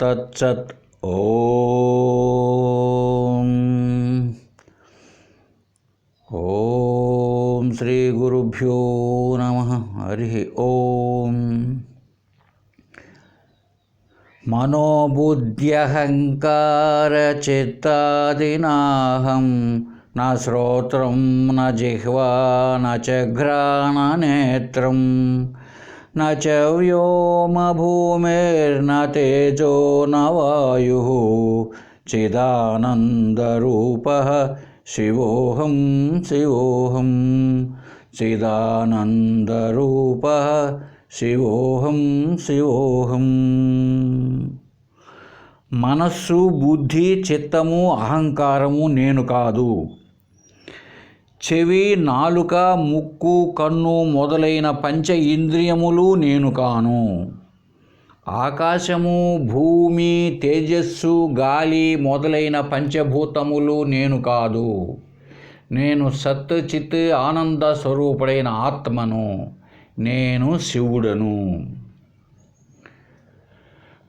తత్సత్. ఓం ఓం శ్రీ గురుభ్యో నమః. హరి ఓం. మనోబుద్ధ్యహంకారచిత్తాదినాహం న శ్రోత్రం న జిహ్వా న చ ఘ్రాణనేత్రం న చ వ్యోమభూమిర్న తేజో న వాయుః చిదానందరూపః శివోహం శివోహం. చిదానందరూపః శివోహం శివోహం. మనస్సు, బుద్ధి, చిత్తము, అహంకారము నేను కాదు. చెవి, నాలుక, ముక్కు, కన్ను మొదలైన పంచ ఇంద్రియములు నేను కాను. ఆకాశము, భూమి, తేజస్సు, గాలి మొదలైన పంచభూతములు నేను కాదు. నేను సత్ చిత్ ఆనంద స్వరూపుడైన ఆత్మను. నేను శివుడను.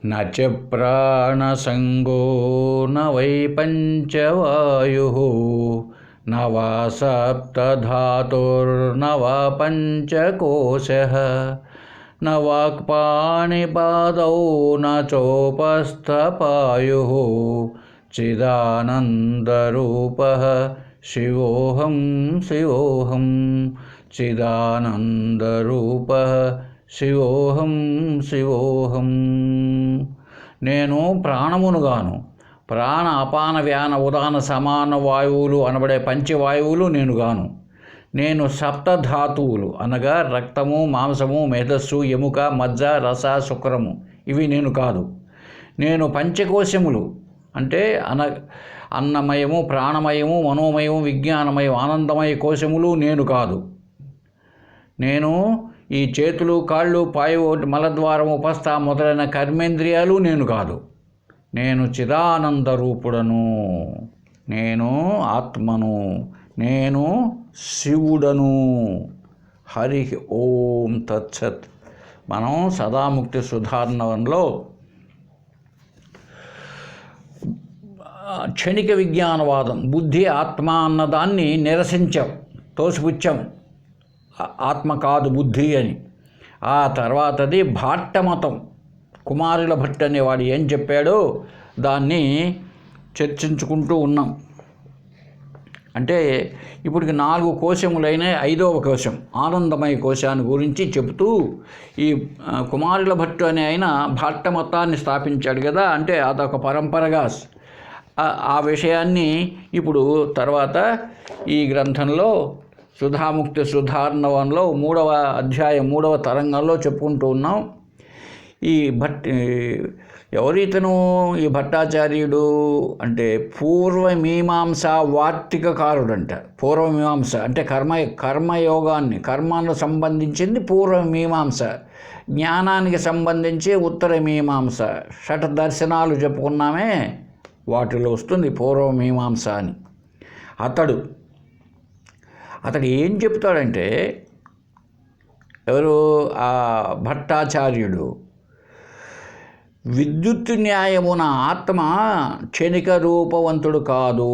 నచ ప్రాణసంగో న వై పంచవాయుః న వా సప్తధాతుర్న వా పంచకోశః న వాక్పాణిపాదౌ న చోపస్థపాయుః చిదానందరూపః శివోహం శివోహం. చిదానందరూపః శివోహం శివోహం. నేను ప్రాణమునుగాను. ప్రాణ అపాన వ్యాన ఉదాన సమాన వాయువులు అనబడే పంచవాయువులు నేను గాను. నేను సప్తధాతువులు అనగా రక్తము, మాంసము, మేధస్సు, ఎముక, మజ్జ, రస, శుక్రము ఇవి నేను కాదు. నేను పంచకోశములు అంటే అన్నమయము, ప్రాణమయము, మనోమయము, విజ్ఞానమయం, ఆనందమయ కోశములు నేను కాదు. నేను ఈ చేతులు, కాళ్ళు, పాయు, మలద్వారం, ఉపస్థ మొదలైన కర్మేంద్రియాలు నేను కాదు. నేను చిదానంద రూపుడను. నేను ఆత్మను. నేను శివుడను. హరి ఓం తత్సత్. మనం సదాముక్తి సుధార్ణవంలో క్షణిక విజ్ఞానవాదం, బుద్ధి ఆత్మ అన్నదాన్ని నిరసించాం, తోసిపుచ్చాం. ఆత్మ కాదు బుద్ధి అని. ఆ తర్వాతది భాట్టమతం. కుమారుల భట్ అనేవాడు ఏం చెప్పాడో దాన్ని చర్చించుకుంటూ ఉన్నాం. అంటే ఇప్పటికి 4 కోశములైన 5వ కోశం ఆనందమయ కోశాన్ని గురించి చెబుతూ ఈ కుమారుల భట్టు అనే ఆయన భాట్టమతాన్ని స్థాపించాడు కదా. అంటే అదొక పరంపరగా ఆ విషయాన్ని ఇప్పుడు తర్వాత ఈ గ్రంథంలో సుధాముక్తి సుధార్ణవంలో 3వ అధ్యాయం 3వ తరంగంలో చెప్పుకుంటూ ఉన్నాం. ఈ ఎవరితను ఈ భట్టాచార్యుడు అంటే పూర్వమీమాంస వార్తికకారుడంట. పూర్వమీమాంస అంటే కర్మయోగాన్ని, కర్మానికి సంబంధించింది పూర్వమీమాంస, జ్ఞానానికి సంబంధించి ఉత్తర మీమాంస. షట్ దర్శనాలు చెప్పుకున్నామే, వాటిలో వస్తుంది పూర్వమీమాంస అని. అతడు ఏం చెప్తాడంటే, ఎవరు ఆ భట్టాచార్యుడు, విద్యుత్ న్యాయమున ఆత్మ క్షణిక రూపవంతుడు కాదు.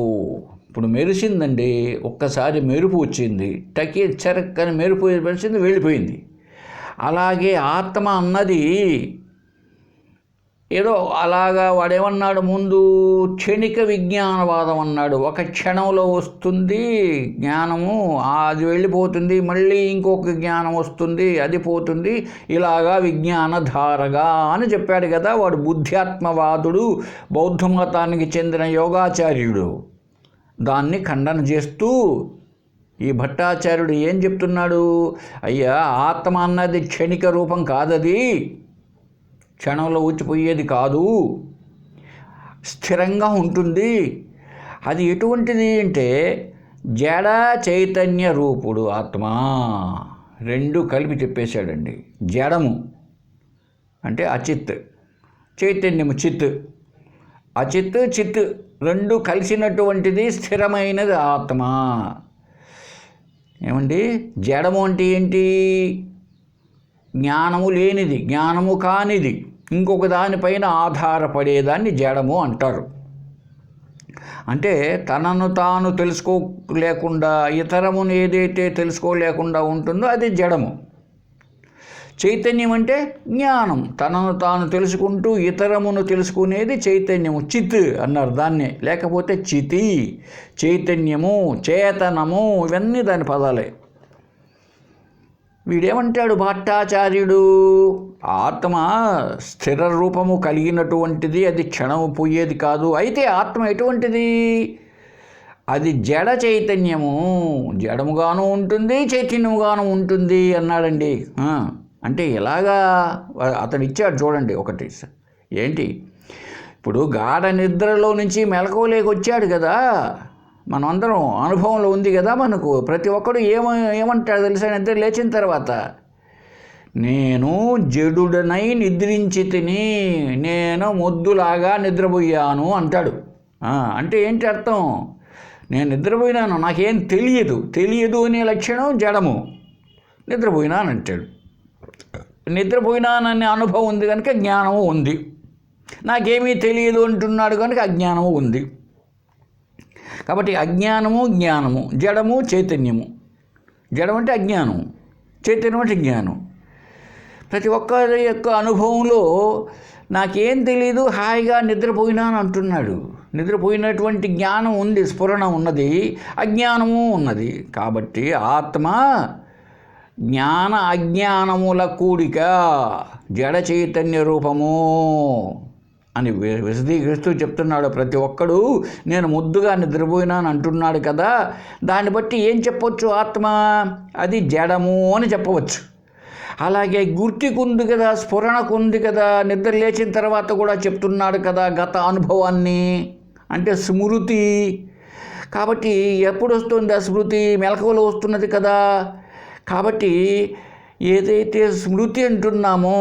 ఇప్పుడు మెరిసిందండి, ఒక్కసారి మెరుపు వచ్చింది, చెరక్కని మెరుపు మెరిసింది, వెళ్ళిపోయింది. అలాగే ఆత్మ అన్నది ఏదో అలాగా వాడేమన్నాడు ముందు, క్షణిక విజ్ఞానవాదం అన్నాడు. ఒక క్షణంలో వస్తుంది జ్ఞానము, అది వెళ్ళిపోతుంది, మళ్ళీ ఇంకొక జ్ఞానం వస్తుంది, అది పోతుంది, ఇలాగా విజ్ఞానధారగా అని చెప్పాడు కదా. వాడు బుద్ధ్యాత్మవాదుడు, బౌద్ధ మతానికి చెందిన యోగాచార్యుడు. దాన్ని ఖండన చేస్తూ ఈ భట్టాచార్యుడు ఏం చెప్తున్నాడు, అయ్యా ఆత్మ అన్నది క్షణిక రూపం కాదది, క్షణంలో ఊచిపోయేది కాదు, స్థిరంగా ఉంటుంది. అది ఎటువంటిది అంటే జడ చైతన్య రూపుడు ఆత్మ. 2 కలిపి చెప్పేశాడండి. జడము అంటే అచిత్, చైతన్యము చిత్. అచిత్ చిత్ 2 కలిసినటువంటిది స్థిరమైనది ఆత్మ. ఏమండి, జడము అంటే ఏంటి? జ్ఞానము లేనిది, జ్ఞానము కానిది. ఇంకొక దానిపైన ఆధారపడేదాన్ని జడము అంటారు. అంటే తనను తాను తెలుసుకోలేకుండా ఇతరమును ఏదైతే తెలుసుకోలేకుండా ఉంటుందో అది జడము. చైతన్యం అంటే జ్ఞానం, తనను తాను తెలుసుకుంటూ ఇతరమును తెలుసుకునేది చైతన్యము. చిత్ అన్నారు దాన్నే, లేకపోతే చితి, చైతన్యము, చేతనము, ఇవన్నీ దాని పదాలే. వీడేమంటాడు భట్టాచార్యుడు, ఆత్మ స్థిర రూపము కలిగినటువంటిది, అది క్షణము పోయేది కాదు. అయితే ఆత్మ ఎటువంటిది? అది జడ చైతన్యము, జడముగాను ఉంటుంది చైతన్యముగాను ఉంటుంది అన్నాడండి. అంటే ఎలాగా అతను ఇచ్చాడు చూడండి ఒకటి. ఏంటి, ఇప్పుడు గాఢ నిద్రలో నుంచి మెలకువలోకి వచ్చాడు కదా, మనం అందరం అనుభవంలో ఉంది కదా మనకు. ప్రతి ఒక్కడు ఏమంటాడు తెలుసా? నిద్ర లేచిన తర్వాత, నేను జడుడనై నిద్రించితిని, నేను మొద్దులాగా నిద్రపోయాను అంటాడు. అంటే ఏంటి అర్థం? నేను నిద్రపోయినాను, నాకేం తెలియదు అనే లక్షణం జడము. నిద్రపోయినాను అంటాడు. నిద్రపోయినాననే అనుభవం ఉంది కనుక జ్ఞానము ఉంది. నాకేమీ తెలియదు అంటున్నాడు కనుక అజ్ఞానము ఉంది. కాబట్టి అజ్ఞానము జ్ఞానము, జడము చైతన్యము. జడం అంటే అజ్ఞానం, చైతన్యం అంటే జ్ఞానం. ప్రతి ఒక్కరి యొక్క అనుభవంలో నాకేం తెలియదు, హాయిగా నిద్రపోయినాను అంటున్నాడు. నిద్రపోయినటువంటి జ్ఞానం ఉంది, స్ఫురణ ఉన్నది, అజ్ఞానము ఉన్నది. కాబట్టి ఆత్మ జ్ఞాన అజ్ఞానముల కూడిక, జడ చైతన్య రూపము అని విశదీకరిస్తూ చెప్తున్నాడు. ప్రతి ఒక్కడు నేను ముద్దుగా నిద్రపోయినాను అంటున్నాడు కదా, దాన్ని బట్టి ఏం చెప్పవచ్చు? ఆత్మ అది జడము అని చెప్పవచ్చు. అలాగే గుర్తికుంది కదా, స్ఫురణకుంది కదా, నిద్ర లేచిన తర్వాత కూడా చెప్తున్నాడు కదా గత అనుభవాన్ని, అంటే స్మృతి. కాబట్టి ఎప్పుడు వస్తుంది ఆ స్మృతి? మెలకువలో వస్తున్నది కదా. కాబట్టి ఏదైతే స్మృతి అంటున్నామో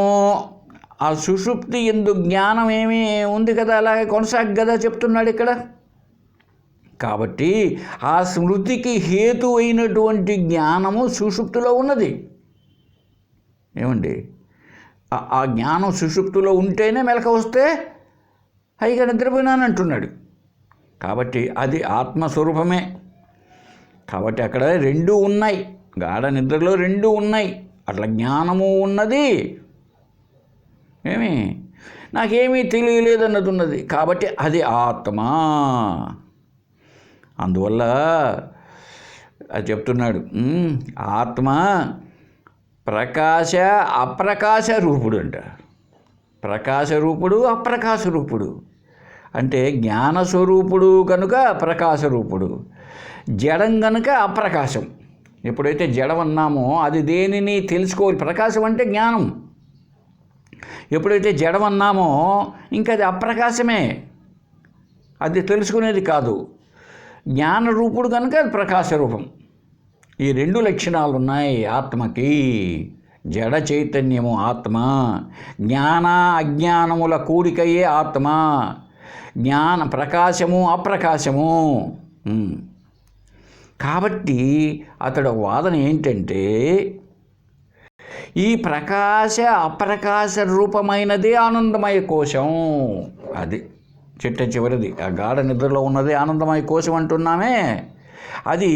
ఆ సుషుప్తి ఎందు జ్ఞానం ఏమీ ఉంది కదా, అలాగే కొనసాగి కదా చెప్తున్నాడు ఇక్కడ. కాబట్టి ఆ స్మృతికి హేతు అయినటువంటి జ్ఞానము సుషుప్తిలో ఉన్నది. ఏమండి, ఆ జ్ఞానం సుషుప్తిలో ఉంటేనే మెలక వస్తే హైగా నిద్రపోయినాను అంటున్నాడు. కాబట్టి అది ఆత్మస్వరూపమే. కాబట్టి అక్కడ రెండూ ఉన్నాయి, గాఢ నిద్రలో రెండూ ఉన్నాయి. అట్లా జ్ఞానము ఉన్నది, నాకేమీ తెలియలేదన్నది ఉన్నది. కాబట్టి అది ఆత్మ. అందువల్ల అది చెప్తున్నాడు, ఆత్మ ప్రకాశ అప్రకాశ రూపుడు అంట. ప్రకాశ రూపుడు, అప్రకాశ రూపుడు. అంటే జ్ఞానస్వరూపుడు కనుక ప్రకాశ రూపుడు, జడం కనుక అప్రకాశం. ఎప్పుడైతే జడం అన్నామో అది దేనిని తెలుసుకోవాలి. ప్రకాశం అంటే జ్ఞానం. ఎప్పుడైతే జడం అన్నామో ఇంకా అది అప్రకాశమే, అది తెలుసుకునేది కాదు. జ్ఞానరూపుడు కనుక అది ప్రకాశ రూపం. ఈ రెండు లక్షణాలు ఉన్నాయి ఆత్మకి. జడ చైతన్యము ఆత్మ, జ్ఞాన అజ్ఞానముల కూడికయే ఆత్మ. జ్ఞాన ప్రకాశము అప్రకాశము. కాబట్టి అతడు వాదన ఏంటంటే, ఈ ప్రకాశ అప్రకాశ రూపమైనదే ఆనందమయ కోశం. అది చిట్ట చివరిది, ఆ గాఢ నిద్రలో ఉన్నది ఆనందమయ కోశం అంటున్నామే. అది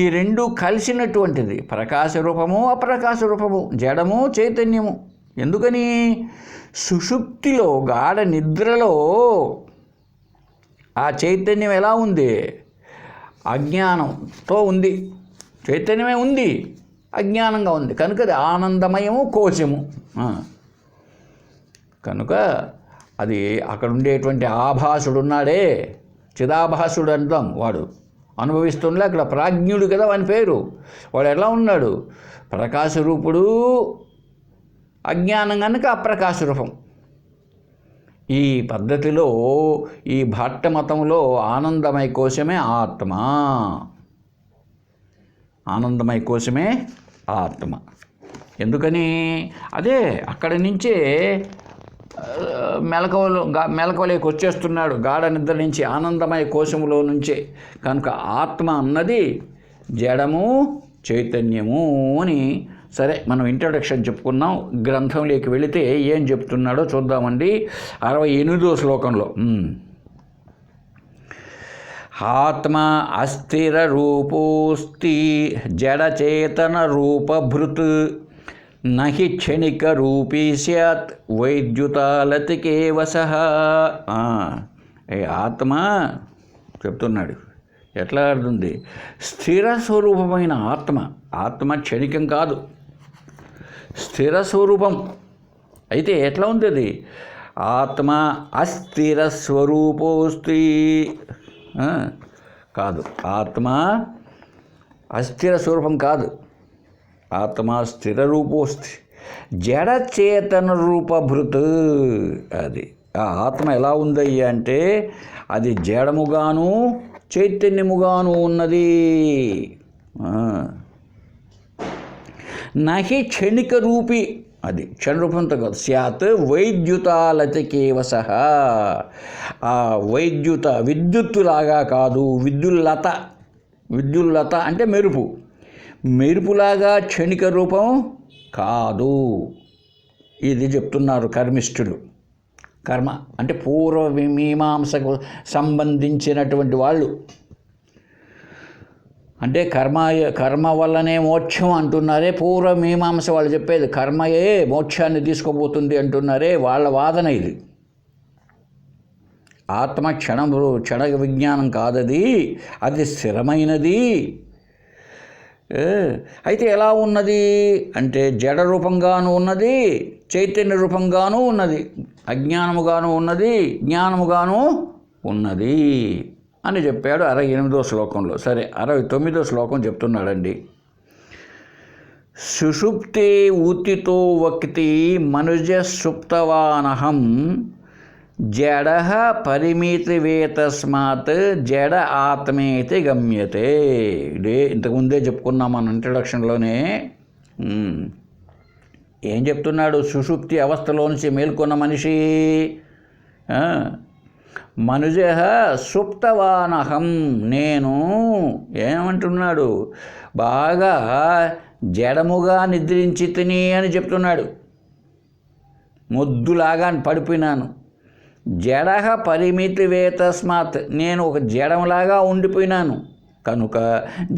ఈ రెండు కలిసినటువంటిది, ప్రకాశ రూపము అప్రకాశ రూపము, జడము చైతన్యము. ఎందుకని? సుషుప్తిలో గాఢ నిద్రలో ఆ చైతన్యం ఎలా ఉంది? అజ్ఞానంతో ఉంది. చైతన్యమే ఉంది, అజ్ఞానంగా ఉంది కనుక అది ఆనందమయము కోశము. కనుక అది అక్కడ ఉండేటువంటి ఆభాసుడు ఉన్నాడే, చిదాభాసుడు అంటాం, వాడు అనుభవిస్తుండే అక్కడ ప్రాజ్ఞుడు కదా వాని పేరు. వాడు ఎలా ఉన్నాడు? ప్రకాశ రూపుడు, అజ్ఞానం కనుక అప్రకాశ రూపం. ఈ పద్ధతిలో ఈ భట్ట మతంలో ఆనందమయ కోశమే ఆత్మ. ఆనందమయ కోశమే ఆత్మ. ఎందుకని? అదే అక్కడి నుంచే మెలకువలోకి వచ్చేస్తున్నాడు, గాఢ నిద్ర నుంచి, ఆనందమయ కోశములో నుంచే. కనుక ఆత్మ అన్నది జడము చైతన్యము అని సరే, మనం ఇంట్రడక్షన్ చెప్పుకున్నాం. గ్రంథంలోకి వెళితే ఏం చెప్తున్నాడో చూద్దామండి. 68వ శ్లోకంలో ఆత్మ అస్థిర రూపోస్తి జడచేతన రూపభృత్ నహి క్షణిక రూపీ స్యాత్ వైద్యుతాలతికే వశః. ఆత్మ చెప్తున్నాడు, ఎట్లా అర్థంది? స్థిర స్వరూపమైన ఆత్మ క్షణికం కాదు, స్థిర స్వరూపం. అయితే ఎట్లా ఉంది అది? ఆత్మ అస్థిర స్వరూపోస్తి కాదు, ఆత్మ అస్థిర స్వరూపం కాదు, ఆత్మ స్థిర రూపోస్తి జడచేతన రూపభృత్. అది ఆ ఆత్మ ఎలా ఉందయ్యా అంటే అది జడముగాను చైతన్యముగాను ఉన్నది. నహి క్షణిక రూపి, అది క్షణరూపంతో కాదు, స్యాత్ వైద్యుతాలతికేవశః. ఆ వైద్యుత విద్యుత్తులాగా కాదు, విద్యుల్లత అంటే మెరుపులాగా క్షణిక రూపం కాదు. ఇది చెప్తున్నారు కర్మిష్ఠులు. కర్మ అంటే పూర్వ మీమాంసకు సంబంధించినటువంటి వాళ్ళు. అంటే కర్మ వల్లనే మోక్షం అంటున్నారే పూర్వ మీమాంస వాళ్ళు చెప్పేది. కర్మయే మోక్షాన్ని తీసుకోబోతుంది అంటున్నారే, వాళ్ళ వాదన ఇది. ఆత్మ క్షణ విజ్ఞానం కాదది, అది స్థిరమైనది. అయితే ఎలా ఉన్నది అంటే జడ రూపంగాను ఉన్నది, చైతన్య రూపంగాను ఉన్నది, అజ్ఞానముగాను ఉన్నది, జ్ఞానముగాను ఉన్నది అని చెప్పాడు 68వ శ్లోకంలో. సరే, 69వ శ్లోకం చెప్తున్నాడండి. సుషుప్తే ఉత్తితో వక్తి మనుజ సుప్తవానహం జడ పరిమితివేతస్మాత్ జడ ఆత్మేతి గమ్యతే. ఇదే ఇంతకుముందే చెప్పుకున్నాం మన ఇంట్రడక్షన్లోనే. ఏం చెప్తున్నాడు? సుషుప్తి అవస్థలో నుంచి మేల్కొన్న మనిషి మనుజ సుప్తవానహం, నేను ఏమంటున్నాడు? బాగా జడముగా నిద్రించి తిని అని చెప్తున్నాడు. మొద్దులాగా పడిపోయినాను. జడ పరిమితివేతస్మాత్, నేను ఒక జడంలాగా ఉండిపోయినాను కనుక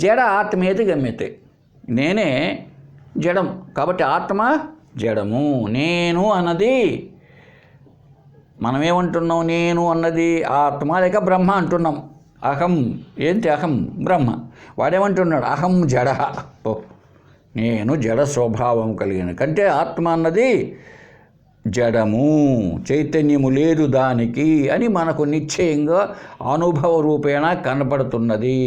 జడ ఆత్మేతి గమ్యతే, నేనే జడం కాబట్టి ఆత్మ జడము. నేను అన్నది మనమేమంటున్నాం? నేను అన్నది ఆత్మ లేక బ్రహ్మ అంటున్నాం. అహం ఏంటి? అహం బ్రహ్మ. వాడేమంటున్నాడు? అహం జడ. నేను జడ స్వభావం కలిగిన కంటే ఆత్మ అన్నది జడము, చైతన్యము లేదు దానికి అని మనకు నిశ్చయంగా అనుభవ రూపేణ కనపడుతున్నది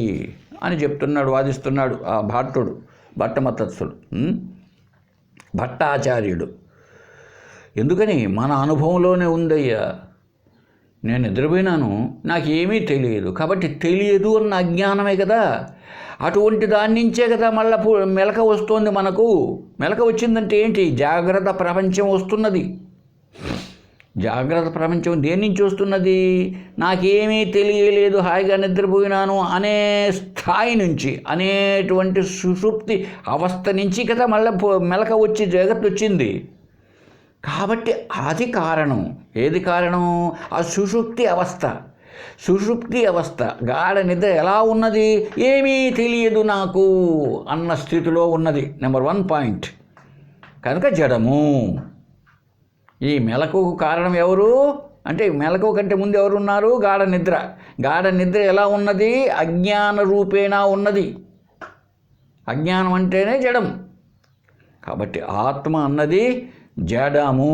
అని చెప్తున్నాడు, వాదిస్తున్నాడు ఆ భట్టుడు, భట్టమతత్సుడు, భట్టాచార్యుడు. ఎందుకని? మన అనుభవంలోనే ఉందయ్యా. నేను నిద్రపోయినాను, నాకేమీ తెలియదు కాబట్టి తెలియదు అన్న అజ్ఞానమే కదా. అటువంటి దాని నుంచే కదా మళ్ళీ మెలక వస్తుంది మనకు. మెలక వచ్చిందంటే ఏంటి? జాగ్రత్త ప్రపంచం వస్తున్నది. జాగ్రత్త ప్రపంచం దేని నుంచి వస్తున్నది? నాకేమీ తెలియలేదు, హాయిగా నిద్రపోయినాను అనే స్థాయి నుంచి, అనేటువంటి సుషుప్తి అవస్థ నుంచి కదా మళ్ళీ మెలక వచ్చి జగత్తు వచ్చింది. కాబట్టి అది కారణం. ఏది కారణం? ఆ సుషుప్తి అవస్థ. సుషుప్తి అవస్థ, గాఢ నిద్ర ఎలా ఉన్నది? ఏమీ తెలియదు నాకు అన్న స్థితిలో ఉన్నది. Number 1 point. కనుక జడము. ఈ మెలకువకు కారణం ఎవరు అంటే, మెలకువ కంటే ముందు ఎవరున్నారు? గాఢ నిద్ర. గాఢ నిద్ర ఎలా ఉన్నది? అజ్ఞాన రూపేణా ఉన్నది. అజ్ఞానం అంటేనే జడం. కాబట్టి ఆత్మ అన్నది జడము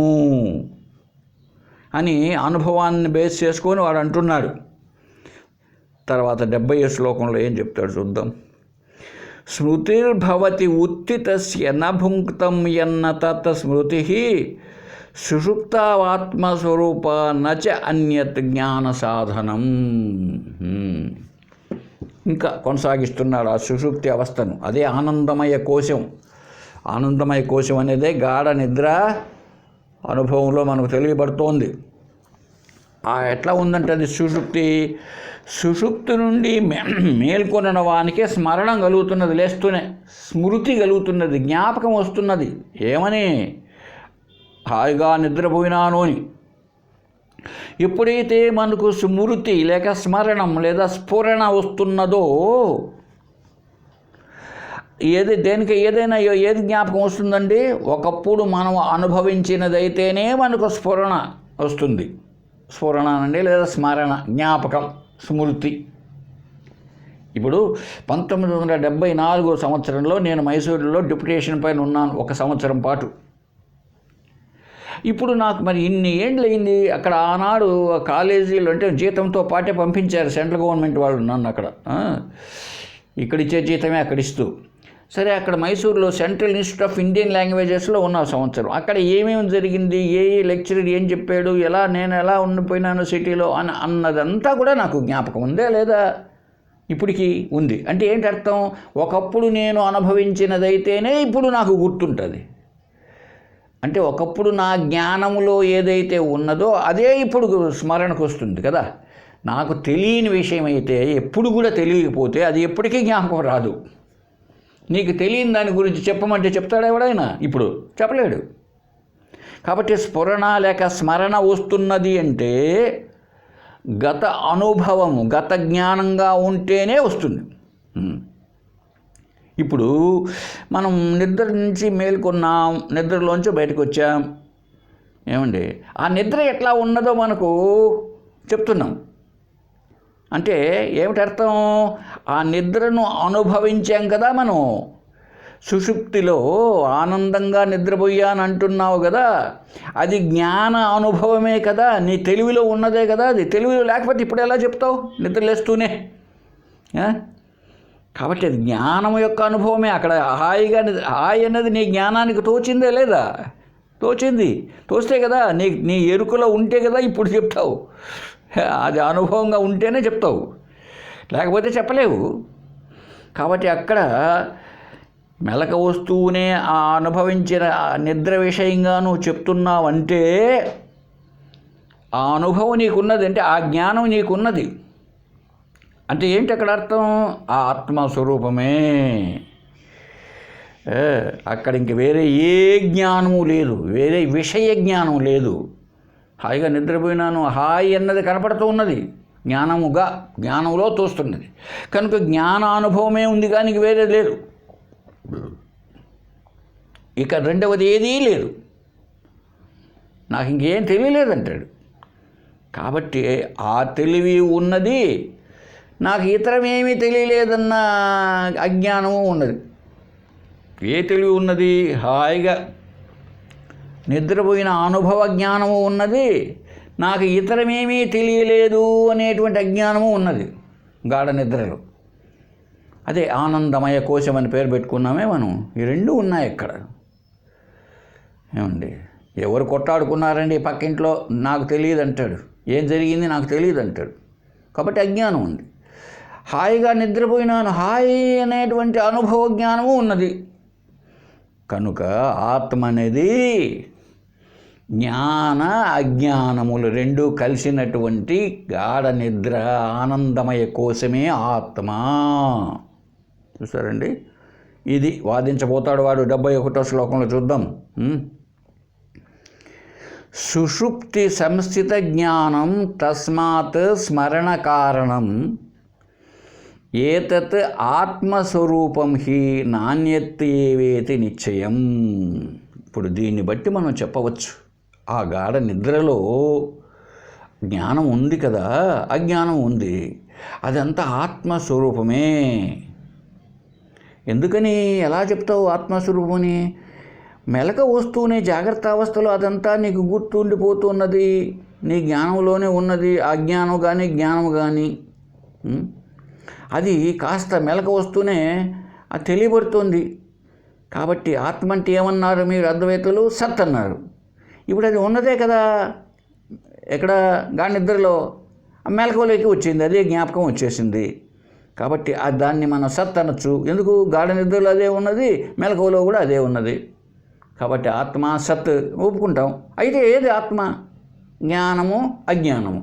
అని అనుభవాన్ని బేస్ చేసుకొని వాడు అంటున్నాడు. తర్వాత 70వ శ్లోకంలో ఏం చెప్తాడు చూద్దాం. స్మృతిర్భవతి ఉత్థితస్య నభుంక్తం యన్న తత్ స్మృతి సుషుప్తావాత్మస్వరూప నచ అన్యత్ జ్ఞాన సాధనం. ఇంకా కొనసాగిస్తున్నాడు ఆ సుషుప్తి అవస్థను. అదే ఆనందమయ కోశం. ఆనందమయ కోశం అనేదే గాఢ నిద్ర అనుభవంలో మనకు తెలియబడుతోంది. ఎట్లా ఉందంటే అది సుషుప్తి నుండి మేల్కొన్న వానికే స్మరణం కలుగుతున్నది, లేస్తూనే స్మృతి కలుగుతున్నది, జ్ఞాపకం వస్తున్నది. ఏమని? హాయిగా నిద్రపోయినాను అని. ఎప్పుడైతే మనకు స్మృతి లేక స్మరణం లేదా స్ఫురణ వస్తున్నదో, ఏదైనా ఏది జ్ఞాపకం వస్తుందండి? ఒకప్పుడు మనం అనుభవించినదైతేనే మనకు స్ఫురణ వస్తుంది. స్ఫురణ అండి, లేదా స్మరణ, జ్ఞాపకం, స్మృతి. ఇప్పుడు 1974 సంవత్సరంలో నేను మైసూరులో డిప్యుటేషన్ పైన ఉన్నాను 1 సంవత్సరం పాటు. ఇప్పుడు నాకు మరి ఇన్ని ఏండ్లు అయింది అక్కడ. ఆనాడు కాలేజీలు అంటే జీతంతో పాటే పంపించారు సెంట్రల్ గవర్నమెంట్ వాళ్ళు నన్ను అక్కడ. ఇక్కడిచ్చే జీతమే అక్కడ ఇస్తూ. సరే, అక్కడ మైసూరులో సెంట్రల్ ఇన్స్టిట్యూట్ ఆఫ్ ఇండియన్ లాంగ్వేజెస్లో ఉన్న సంవత్సరం. అక్కడ ఏమేమి జరిగింది, ఏ లెక్చరర్ ఏం చెప్పాడు, నేను ఎలా ఉండిపోయినాను సిటీలో అన్నదంతా కూడా నాకు జ్ఞాపకం ఉందే లేదా? ఇప్పటికీ ఉంది. అంటే ఏంటి అర్థం? ఒకప్పుడు నేను అనుభవించినదైతేనే ఇప్పుడు నాకు గుర్తుంటుంది. అంటే ఒకప్పుడు నా జ్ఞానములో ఏదైతే ఉన్నదో అదే ఇప్పుడు స్మరణకు వస్తుంది కదా. నాకు తెలియని విషయం అయితే ఎప్పుడు కూడా తెలియకపోతే అది ఎప్పటికీ జ్ఞాపకం రాదు. నీకు తెలియని దాని గురించి చెప్పమంటే చెప్తాడు ఎవడైనా? ఇప్పుడు చెప్పలేడు. కాబట్టి స్ఫురణ లేక స్మరణ వస్తున్నది అంటే గత అనుభవము, గత జ్ఞానంగా ఉంటేనే వస్తుంది. ఇప్పుడు మనం నిద్ర నుంచి మేల్కొన్నాం, నిద్రలోంచి బయటకు వచ్చాం. ఏమండి, ఆ నిద్ర ఎట్లా ఉన్నదో మనకు చెప్తున్నాం. అంటే ఏమిటి అర్థం? ఆ నిద్రను అనుభవించాం కదా మనం. సుషుప్తిలో ఆనందంగా నిద్రపోయానంటున్నావు కదా, అది జ్ఞాన అనుభవమే కదా, నీ తెలివిలో ఉన్నదే కదా. అది తెలివిలో లేకపోతే ఇప్పుడు ఎలా చెప్తావు నిద్రలేస్తూనే? కాబట్టి అది జ్ఞానం యొక్క అనుభవమే. అక్కడ హాయి అన్నది నీ జ్ఞానానికి తోచిందే లేదా? తోచింది. తోస్తే కదా నీ ఎరుకలో ఉంటే కదా ఇప్పుడు చెప్తావు. అది అనుభవంగా ఉంటేనే చెప్తావు, లేకపోతే చెప్పలేవు. కాబట్టి అక్కడ మెలక వస్తూనే ఆ అనుభవించిన నిద్ర విషయంగా నువ్వు చెప్తున్నావంటే ఆ అనుభవం నీకున్నది, అంటే ఆ జ్ఞానం నీకున్నది. అంటే ఏంటి అక్కడ అర్థం? ఆ ఆత్మస్వరూపమే. అక్కడ ఇంక వేరే ఏ జ్ఞానము లేదు, వేరే విషయ జ్ఞానం లేదు. హాయిగా నిద్రపోయినాను, హాయి అన్నది కనపడుతూ ఉన్నది, జ్ఞానంలో తోస్తున్నది. కనుక జ్ఞానానుభవమే ఉంది కానీ వేరే లేదు. ఇక రెండవది ఏదీ లేదు, నాకు ఇంకేం తెలియలేదంటాడు. కాబట్టి ఆ తెలివి ఉన్నది, నాకు ఇతరమేమీ తెలియలేదన్న అజ్ఞానము ఉన్నది. ఏ తెలివి ఉన్నది? హాయిగా నిద్రపోయిన అనుభవ జ్ఞానము ఉన్నది, నాకు ఇతరమేమీ తెలియలేదు అనేటువంటి అజ్ఞానము ఉన్నది గాఢ నిద్రలో. అదే ఆనందమయ కోశం అని పేరు పెట్టుకున్నామే మనం. ఈ రెండు ఉన్నాయి ఇక్కడ. ఏమండి, ఎవరు కొట్టాడుకున్నారండి పక్కింట్లో? నాకు తెలియదు అంటాడు. ఏం జరిగింది నాకు తెలియదు అంటాడు. కాబట్టి అజ్ఞానం ఉంది. హాయిగా నిద్రపోయినాను, హాయి అనేటువంటి అనుభవ జ్ఞానము ఉన్నది. కనుక ఆత్మ అనేది జ్ఞాన అజ్ఞానములు రెండు కలిసినటువంటి గాఢ నిద్ర ఆనందమయ కోసమే ఆత్మ. చూసారండి, ఇది వాదించబోతాడు వాడు 71వ శ్లోకంలో. చూద్దాం. సుషుప్తి సంస్థిత జ్ఞానం తస్మాత్ స్మరణ కారణం ఏతత్ ఆత్మస్వరూపం హి నాణ్యత్యేవేతి నిశ్చయం. ఇప్పుడు దీన్ని బట్టి మనం చెప్పవచ్చు, ఆ గాఢ నిద్రలో జ్ఞానం ఉంది కదా, అజ్ఞానం ఉంది, అదంతా ఆత్మస్వరూపమే. ఎందుకని ఎలా చెప్తావు ఆత్మస్వరూపమని? మెలక వస్తూనే జాగ్రత్త అవస్థలో అదంతా నీకు గుర్తుండిపోతున్నది, నీ జ్ఞానంలోనే ఉన్నది. అజ్ఞానం కానీ జ్ఞానం కానీ అది కాస్త మెలక వస్తూనే అది తెలియబడుతుంది. కాబట్టి ఆత్మ అంటే ఏమన్నారు మీరు అద్వైతులు? సత్ అన్నారు. ఇప్పుడు అది ఉన్నదే కదా, ఎక్కడ? గాఢ నిద్రలో మెలకువలోకి వచ్చింది, అదే జ్ఞాపకం వచ్చేసింది. కాబట్టి దాన్ని మనం సత్ అనొచ్చు. ఎందుకు? గాఢ నిద్రలో అదే ఉన్నది, మెలకువలో కూడా అదే ఉన్నది. కాబట్టి ఆత్మ సత్ ఒప్పుకుంటాం. అయితే ఏది ఆత్మ? జ్ఞానము అజ్ఞానము.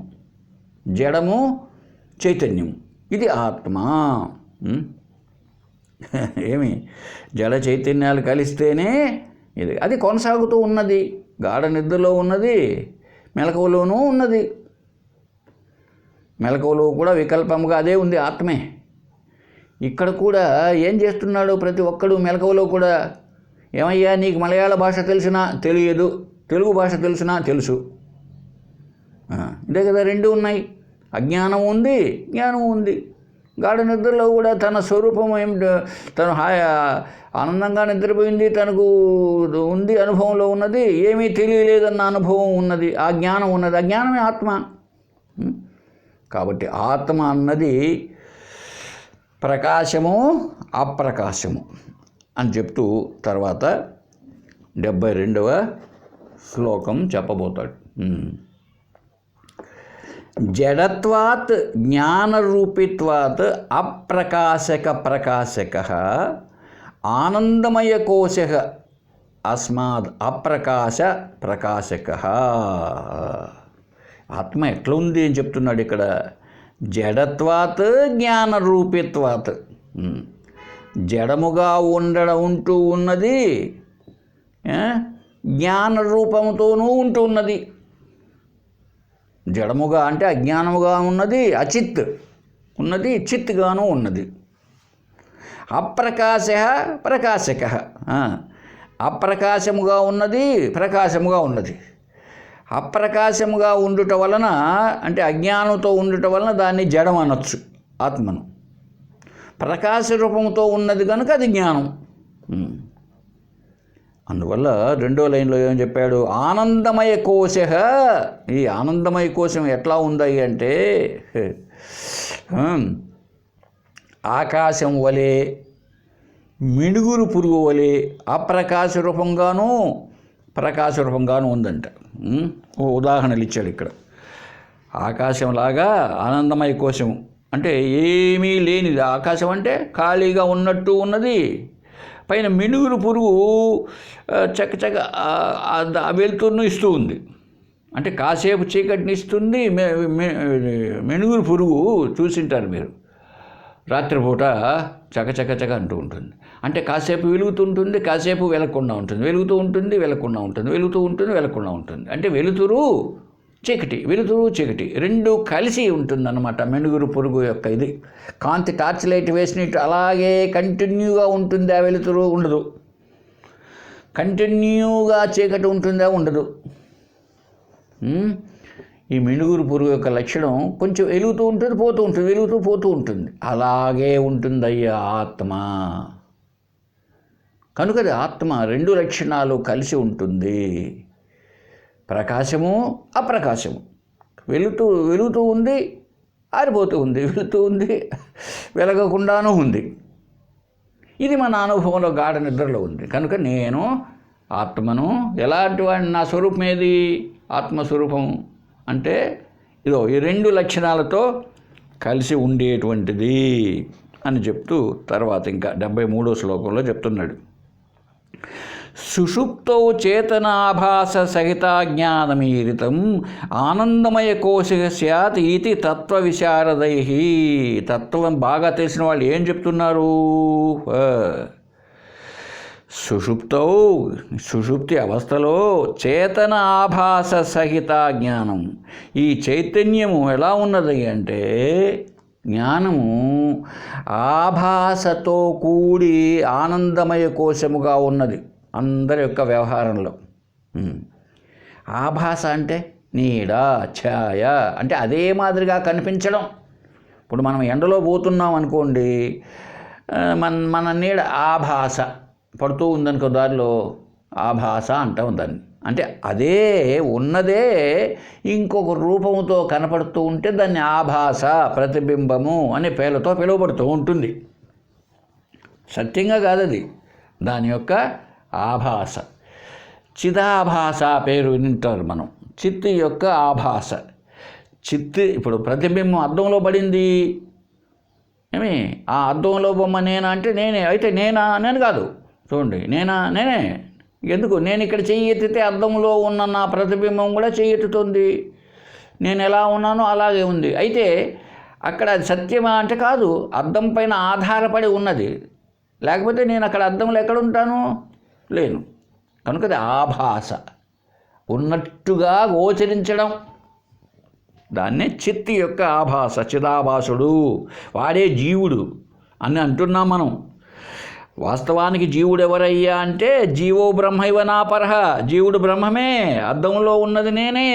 జడము చైతన్యం, ఇది ఆత్మ. ఏమి జడ చైతన్యాలు కలిస్తేనే ఇది, అది కొనసాగుతూ ఉన్నది. గాఢ నిద్రలో ఉన్నది, మెలకువలోనూ ఉన్నది. మెలకువలో కూడా వికల్పముగా అదే ఉంది, ఆత్మే. ఇక్కడ కూడా ఏం చేస్తున్నాడు ప్రతి ఒక్కడు మెలకువలో కూడా? ఏమయ్యా నీకు మలయాళ భాష తెలిసినా తెలియదు, తెలుగు భాష తెలిసినా తెలుసు. ఇదే కదా, రెండు ఉన్నాయి. అజ్ఞానం ఉంది, జ్ఞానం ఉంది. గాఢ నిద్రలో కూడా తన స్వరూపం ఏమిటో, తను ఆనందంగా నిద్రపోయింది, తనకు ఉంది, అనుభవంలో ఉన్నది, ఏమీ తెలియలేదన్న అనుభవం ఉన్నది, ఆ జ్ఞానం ఉన్నది. ఆ జ్ఞానమే ఆత్మ. కాబట్టి ఆత్మ అన్నది ప్రకాశము, అప్రకాశము అని చెప్తూ తర్వాత 72వ శ్లోకం చెప్పబోతాడు. జడత్వాత్ జ్ఞానరూపిత్వాత్ అప్రకాశక ప్రకాశక ఆనందమయ కోశ అస్మాద్ అప్రకాశ ప్రకాశక. ఆత్మ ఎట్లా ఉంది అని చెప్తున్నాడు ఇక్కడ. జడత్వాత్ జ్ఞానరూపిత్వాత్, జడముగా ఉంటూ ఉన్నది, జ్ఞాన రూపముతోనూ ఉంటూ ఉన్నది. జడముగా అంటే అజ్ఞానముగా ఉన్నది, అచిత్ ఉన్నది, చిత్గాను ఉన్నది. అప్రకాశ ప్రకాశక, అప్రకాశముగా ఉన్నది, ప్రకాశముగా ఉన్నది. అప్రకాశముగా ఉండుట వలన అంటే అజ్ఞానంతో ఉండుట వలన దాన్ని జడం అనొచ్చు ఆత్మను. ప్రకాశ రూపంతో ఉన్నది కనుక అది జ్ఞానం. అందువల్ల 2వ లైన్లో ఏం చెప్పాడు? ఆనందమయ కోశ. ఈ ఆనందమయ కోశం ఎట్లా ఉంది అంటే ఆకాశం వలె, మిణుగురు పురుగు వలె అప్రకాశ రూపంగాను ప్రకాశ రూపంగాను ఉందంట. ఓ ఉదాహరణలు ఇచ్చాడు ఇక్కడ. ఆకాశంలాగా ఆనందమయ కోశం అంటే ఏమీ లేనిది. ఆకాశం అంటే ఖాళీగా ఉన్నట్టు ఉన్నది. పైన మిణుగురు పురుగు చక్కచక్క వెలుతురును ఇస్తూ ఉంది. అంటే కాసేపు చీకటిని ఇస్తుంది. మిణుగురు పురుగు చూసింటారు మీరు, రాత్రిపూట చకచకచక అంటూ ఉంటుంది. అంటే కాసేపు వెలుగుతుంటుంది, కాసేపు వెలగకుండా ఉంటుంది, వెలుగుతూ ఉంటుంది, వెలగకుండా ఉంటుంది, వెలుగుతూ ఉంటుంది, వెలగకుండా ఉంటుంది. అంటే వెలుతురు చీకటి, వెలుతురు చీకటి రెండు కలిసి ఉంటుందన్నమాట మెనుగురు పురుగు యొక్క ఇది. కాంతి టార్చ్ లైట్ వేసినట్టు అలాగే కంటిన్యూగా ఉంటుంది. ఆ వెలుతురు ఉండదు. కంటిన్యూగా చీకటి ఉంటుందా? ఉండదు. ఈ మిణుగురు పురుగు యొక్క లక్షణం కొంచెం వెలుగుతూ ఉంటుంది, పోతూ ఉంటుంది, వెలుగుతూ పోతూ ఉంటుంది. అలాగే ఉంటుందయ్యా ఆత్మ. కనుకది ఆత్మ రెండు లక్షణాలు కలిసి ఉంటుంది. ప్రకాశము, అప్రకాశము. వెలుగుతూ ఉంది, ఆరిపోతూ ఉంది, వెలుగుతూ ఉంది, వెలగకుండానూ ఉంది. ఇది మన అనుభవంలో గాఢ నిద్రలో ఉంది. కనుక నేను ఆత్మను ఎలాంటి వాడిని, నా స్వరూపం ఏది? ఆత్మస్వరూపం అంటే ఇదో ఈ రెండు లక్షణాలతో కలిసి ఉండేటువంటిది అని చెప్తూ తర్వాత ఇంకా 73వ శ్లోకంలో చెప్తున్నాడు. సుషుప్తౌ చేతనాభాస సహిత జ్ఞానమీరితం ఆనందమయ కోశ స్యాత్ ఇది తత్వ విశారదై. తత్వం బాగా తెలిసిన వాళ్ళు ఏం చెప్తున్నారు? సుషుప్తౌ, సుషుప్తి అవస్థలో చేతన ఆభాస సహిత జ్ఞానం. ఈ చైతన్యము ఎలా ఉన్నది అంటే జ్ఞానము ఆభాసతో కూడి ఆనందమయ కోశముగా ఉన్నది అందరి యొక్క వ్యవహారంలో. ఆభాస అంటే నీడ, ఛాయ అంటే అదే మాదిరిగా కనిపించడం. ఇప్పుడు మనం ఎండలో పోతున్నాం అనుకోండి, మన నీడ ఆభాస పడుతూ ఉందనుకో దారిలో, ఆభాస అంటాం దాన్ని. అంటే అదే ఉన్నదే ఇంకొక రూపంతో కనపడుతూ ఉంటే దాన్ని ఆభాస, ప్రతిబింబము అనే పేర్లతో పిలువబడుతూ ఉంటుంది. సత్యంగా కాదది, దాని యొక్క ఆభాస. చిదాభాస పేరు వింటారు మనం. చిత్తు యొక్క ఆభాస. చిత్తు ఇప్పుడు ప్రతిబింబం అద్దంలో పడింది. ఏమి ఆ అద్దంలో బొమ్మ నేనా అంటే నేనే. అయితే నేను కాదు. చూడండి, నేనే. ఎందుకు? నేను ఇక్కడ చెయ్యి ఎత్తితే అద్దంలో ఉన్న నా ప్రతిబింబం కూడా చెయ్యి ఎత్తుతుంది. నేను ఎలా ఉన్నానో అలాగే ఉంది. అయితే అక్కడ అది సత్యమా అంటే కాదు, అద్దం పైన ఆధారపడి ఉన్నది. లేకపోతే నేను అక్కడ అద్దంలో ఎక్కడుంటాను? లేను. కనుక అది ఆభాస, ఉన్నట్టుగా గోచరించడం. దాన్నే చిత్తి యొక్క ఆభాస, చిదాభాసుడు, వాడే జీవుడు అని అంటున్నాం మనం. వాస్తవానికి జీవుడు ఎవరయ్యా అంటే జీవో బ్రహ్మైవ నాపరః, జీవుడు బ్రహ్మమే, అద్దంలో ఉన్నది నేనే.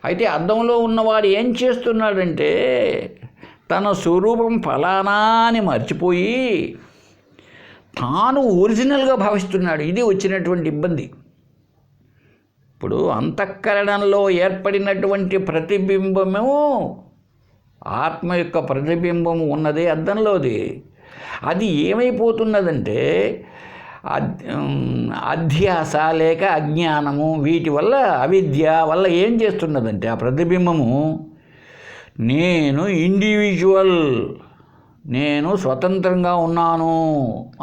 అయితే అద్దంలో ఉన్నవాడు ఏం చేస్తున్నాడంటే తన స్వరూపం ఫలానా అని మర్చిపోయి తాను ఒరిజినల్గా భావిస్తున్నాడు. ఇది వచ్చినటువంటి ఇబ్బంది. ఇప్పుడు అంతఃకరణంలో ఏర్పడినటువంటి ప్రతిబింబము, ఆత్మ యొక్క ప్రతిబింబము ఉన్నదే అద్దంలోది. అది ఏమైపోతున్నదంటే అధ్యాస లేక అజ్ఞానము, వీటి వల్ల, అవిద్య వల్ల ఏం చేస్తున్నదంటే ఆ ప్రతిబింబము నేను ఇండివిజువల్, నేను స్వతంత్రంగా ఉన్నాను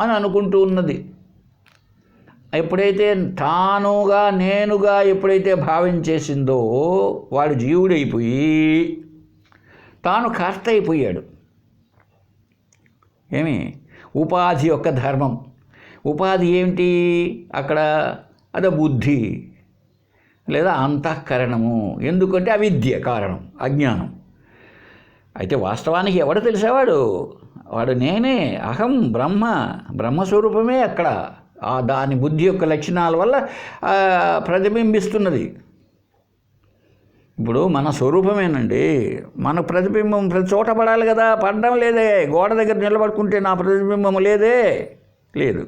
అని అనుకుంటూ ఉన్నది. ఎప్పుడైతే తానుగా నేనుగా ఎప్పుడైతే భావించేసిందో వాడు జీవుడైపోయి తాను కర్త అయిపోయాడు. ఏమి? ఉపాధి యొక్క ధర్మం. ఉపాధి ఏమిటి అక్కడ? అదే బుద్ధి లేదా అంతఃకరణము. ఎందుకంటే అవిద్య కారణం, అజ్ఞానం. అయితే వాస్తవానికి ఎవడు తెలిసేవాడు? వాడు నేనే, అహం బ్రహ్మ, బ్రహ్మస్వరూపమే అక్కడ. దాని బుద్ధి యొక్క లక్షణాల వల్ల ప్రతిబింబిస్తున్నది. ఇప్పుడు మన స్వరూపమేనండి, మన ప్రతిబింబం ప్రతి చోట పడాలి కదా, పడడం లేదే. గోడ దగ్గర నిలబడుకుంటే నా ప్రతిబింబం లేదే, లేదు.